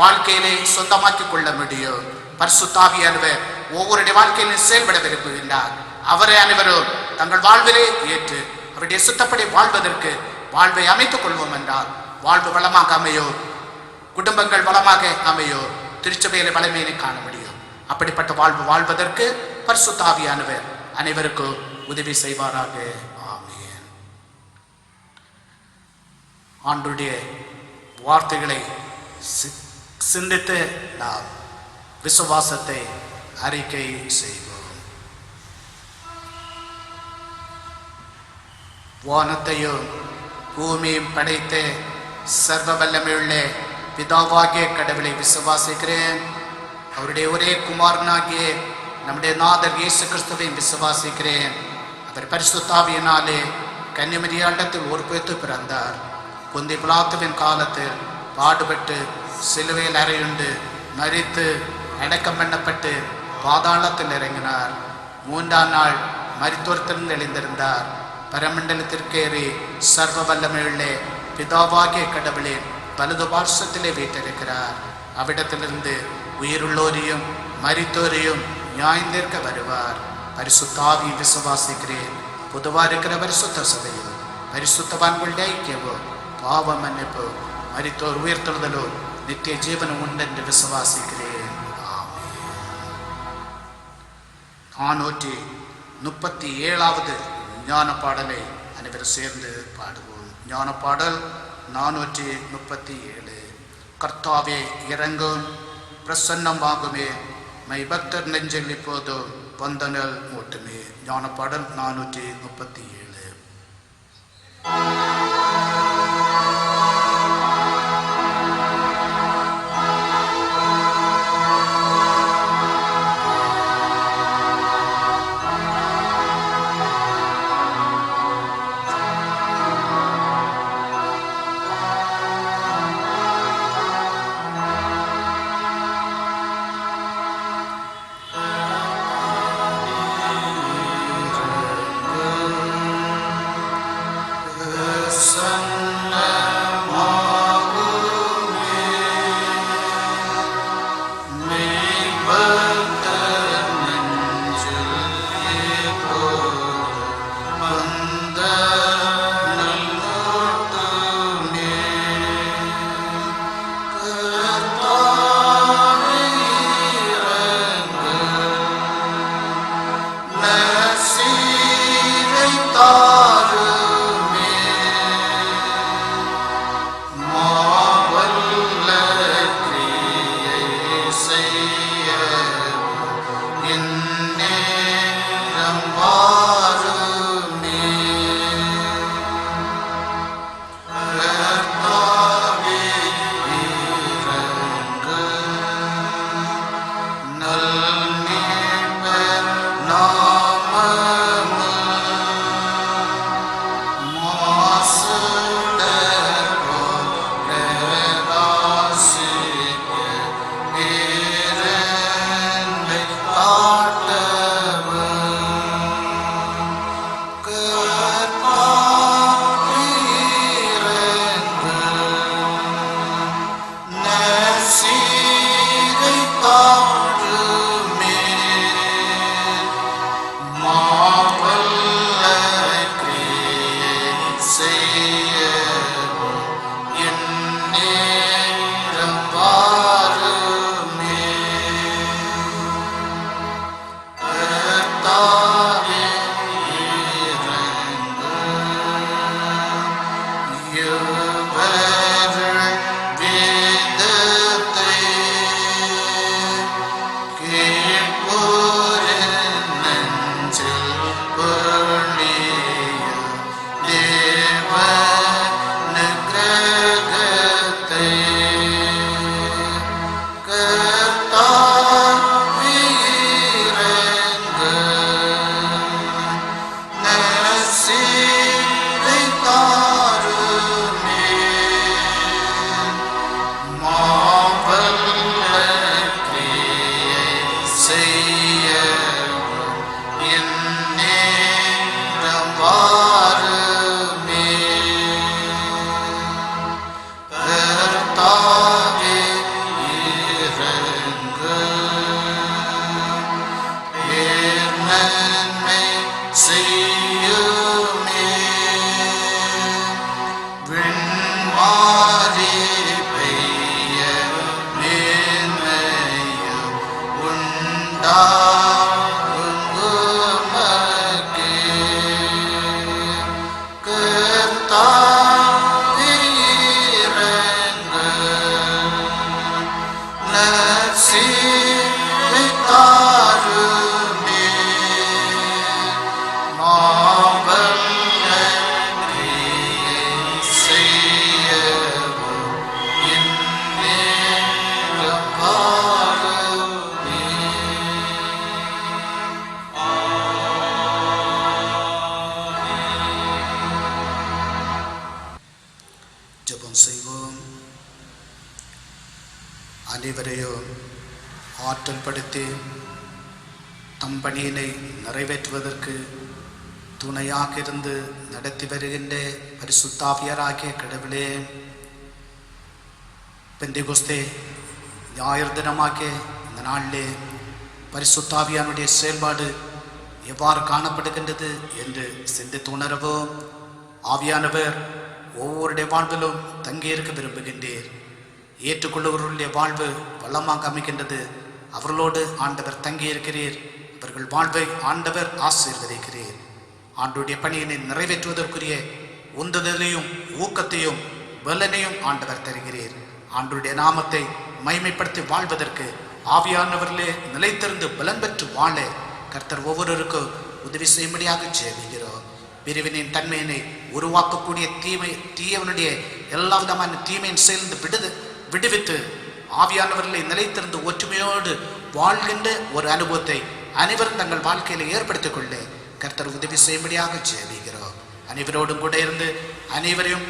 வாழ்க்கையிலே சொந்தமாக்கிக் கொள்ள முடியும். பரிசுத்த ஆவியானவர் ஒவ்வொருடைய வாழ்க்கையிலும் செயல்பட விரும்புகின்றார். அவரை அனைவரும் தங்கள் வாழ்விலே ஏற்று அவருடைய சுத்தப்படி வாழ்வதற்கு வாழ்வை அமைத்துக் கொள்வோம் என்றால் வாழ்வு வளமாக அமையோ, குடும்பங்கள் வளமாக அமையோ, திருச்சபையில வளமையினை காண முடியும். அப்படிப்பட்ட வாழ்வு வாழ்வதற்கு பரிசுத்த ஆவியானவர் அனைவருக்கும் உதவி செய்வாராக. ஆமென். ஆண்டவருடைய வார்த்தைகளை சிந்தித்து நாம் விசுவாசத்தை அறிக்கை செய்வோம். வானத்தையும் பூமியும் படைத்த சர்வ வல்லமையுள்ள பிதாவாகிய கடவுளை விசுவாசிக்கிறேன். அவருடைய ஒரே குமாரனாகிய நம்முடைய நாதர் இயேசு கிறிஸ்துவை விசுவாசிக்கிறேன். அவர் பரிசுத்த ஆவியினாலே கன்னிமரியாண்டத்தில் உற்பத்தி பிறந்தார். பொந்தி பிலாத்துவின் காலத்தில் பாடுபட்டு சிலுவையில் அறையுண்டு மரித்து அடக்கம் பண்ணப்பட்டு பாதாளத்தில் இறங்கினார். 3ஆம் நாள் மரித்தோர்த்திலிருந்து எழுந்திருந்தார். பரமண்டலத்திற்கேறி சர்வ வல்லமையுள்ள பிதாவாகிய கடவுளின் வலது பார்சத்திலே வீட்டிருக்கிறார். அவ்விடத்திலிருந்து உயிருள்ளோரையும் மரித்தோரையும் நியாயந்தீர்க்க வருவார். பரிசுத்த ஆவியை விசுவாசிக்கிறேன். பொதுவா இருக்கிற பரிசுத்த சபையும் பரிசுத்தவான்களுடைய ஐக்கியமும் பாவ மன்னிப்பு மரித்தோர் உயிர்த்தெழுதலோ நித்திய ஜீவனம் உண்டு என்று விசுவாசிக்கிறேன். 437வது ஞான பாடலை அனைவரும் சேர்ந்து பாடுவோம். ஞான பாடல் 437. கர்த்தாவே இறங்கும், பிரசன்னமாகுமே, மை பக்தர் நெஞ்சில் இப்போதும் வந்தனல் மூட்டுமே. ஞான பாடல் 437. நசீரை தாருமே. ஆவி பெய்ய மேன்மையும் உண்டாகுமக்கே. கர்த்தாவே இரங்கும், நற்செய்தி தாருமே. மாவல்ல கிரியை செய்யவும் என்னேரம் பாருமே. ஜெபம் செய்வோம். அனைவரையும் ஆற்றல் படுத்தி தம் பணியினை நிறைவேற்றுவதற்கு துணையாக இருந்து நடத்தி வருகின்ற பரிசுத்தாவியராகிய கடவுளே, பெந்தெகோஸ்தே ஞாயிறு தினமாகிய இந்த நாளிலே பரிசுத்தாவியானுடைய செயல்பாடு எவ்வாறு காணப்படுகின்றது என்று சிந்தித்து உணரவும், ஆவியானவர் ஒவ்வொருடைய வாழ்விலும் தங்கியிருக்க விரும்புகின்றீர். ஏற்றுக்கொள்ளுவர்களுடைய வாழ்வு வளமாக அமைகின்றது. அவர்களோடு ஆண்டவர் தங்கியிருக்கிறீர். அவர்கள் வாழ்வை ஆண்டவர் ஆசீர்வதிக்கிறீர். ஆண்டுடைய பணியினை நிறைவேற்றுவதற்குரிய உந்துதலையும் ஊக்கத்தையும் பலனையும் ஆண்டவர் தருகிறீர். ஆண்டுடைய நாமத்தை மைமைப்படுத்தி வாழ்வதற்கு ஆவியானவர்களே நிலைத்திருந்து பலன் பெற்று வாழ கர்த்தர் ஒவ்வொருவருக்கும் உதவி செய்யும்படியாக ஜெபிக்கிறோம். பிரிவினின் தன்மையினை உருவாக்கக்கூடிய தீயவனுடைய எல்லா விதமான தீமையின் சேர்ந்து விடுவித்து ஆவியானவர்களை நிலைத்திருந்து ஒற்றுமையோடு வாழ்கின்ற ஒரு அனுபவத்தை அனைவரும் தங்கள் வாழ்க்கையில் ஏற்படுத்திக் கொள்ள கர்த்தர் உதவி செய்யும்படியாக ஜெபிக்கிறோம். அனைவரோடும் கூட இருந்து அனைவரையும்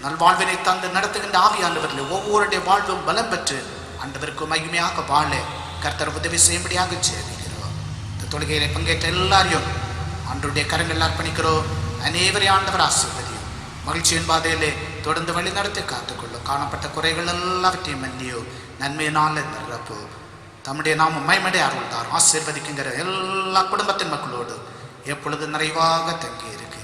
நல்வாழ்வினை தந்து நடத்துகின்ற ஆவியானவர்களை ஒவ்வொருடைய வாழ்வும் பலம் பெற்று ஆண்டவருக்கு மகிமையாக வாழ கர்த்தர் உதவி செய்யும்படியாக ஜெபிக்கிறோம். இந்த தொழுகையிலே பங்கேற்ற எல்லாரையும் ஆண்டவருடைய கரங்கள் அர்ப்பணிக்கிறோம். அனைவரையும் ஆண்டவர் ஆசீர்வதியும். மகிழ்ச்சியின் பாதையிலே தொடர்ந்து வழி நடத்தி காத்துக்கொள்ளும். காணப்பட்ட குறைகள் எல்லாவற்றையும் மன்னியோ, நன்மையினால நிரப்போ. தம்முடைய நாமம் மைமடை அருள்தார் ஆசீர்வதிக்குங்கிற எல்லா குடும்பத்தின் மக்களோடு எப்பொழுது நிறைவாக தங்கி இருக்கு.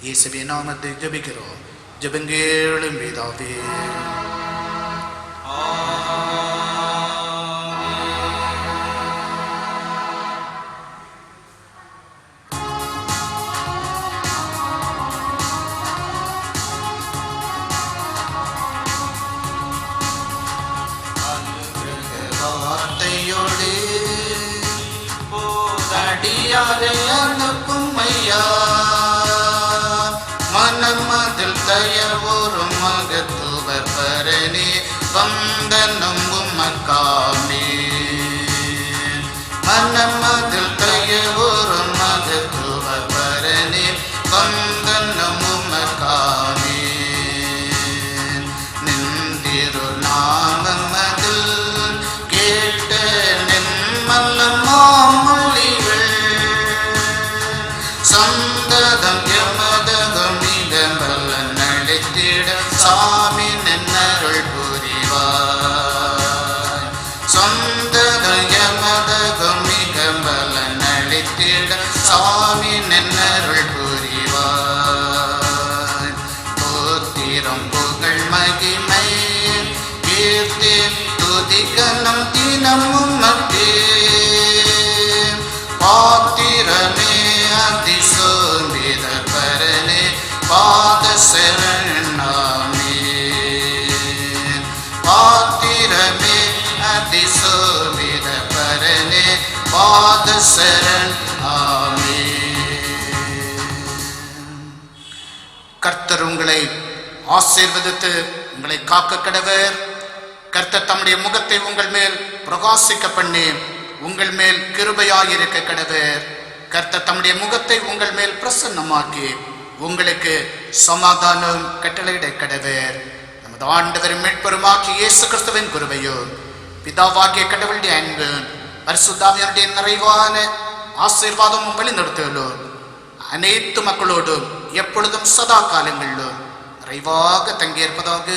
இயேசுவின் நாமத்தை ஜெபிக்கிறோம். ஜெபங்கேளும் பிதாவே. வார்த்தையோடு போதடியாரை அனுப்பும் ஐயா, மனம் அதில் தயவோரும் மகத்துவர் பரணி வந்தனம் உமக்காமே. மனம் அதில் தயவோரும் மகத்துவர் பரணி வந்தனம் உமக்காமே. நின்றிரு நாமம் அதில் கேட்ட நின்மல்ல மாமொழிகள் சந்ததம் எமதகம் இடம்பல்ல நடித்திட சாமி நின்னருள் புரிவாய். சந்ததம் எமதகம் இடம்பல்ல நடித்திட சாமி நின்னருள் புரிவாய். போத்திரம் புகழ் மகிமை கீர்த்தி துதிகனம் தினமும் மத்தே. பாத்திரமே அதிசோம்பித பரனே பாத சரணாமே. பாத்திரமே அதிசோம்பித பரனே பாத சரணாமே. கர்த்தர் உங்களை ஆசீர்வதித்து உங்களை காக்க கடவர். கர்த்தர் தம்முடைய முகத்தை உங்கள் மேல் பிரகாசிக்க பண்ணி உங்கள் மேல் கிருபையாயிருக்க கடவர். கர்த்தர் தம்முடைய முகத்தை உங்கள் மேல் பிரசன்னமாக்கி உங்களுக்கு சமாதானம் கட்டளையிட கடவர். நமது ஆண்டவர் மீட்பெருமாகிய இயேசு கிறிஸ்துவின் கிருபையோ, பிதாவாகிய கடவுளுடைய அன்பு, பரிசுத்தாவியனுடைய நிறைவான ஆசீர்வாதமும் வழிநடத்தலும் அனைத்து மக்களோடும் எப்பொழுதும் சதா காலங்களிலும் நிறைவாக தங்கியிருப்பதாக.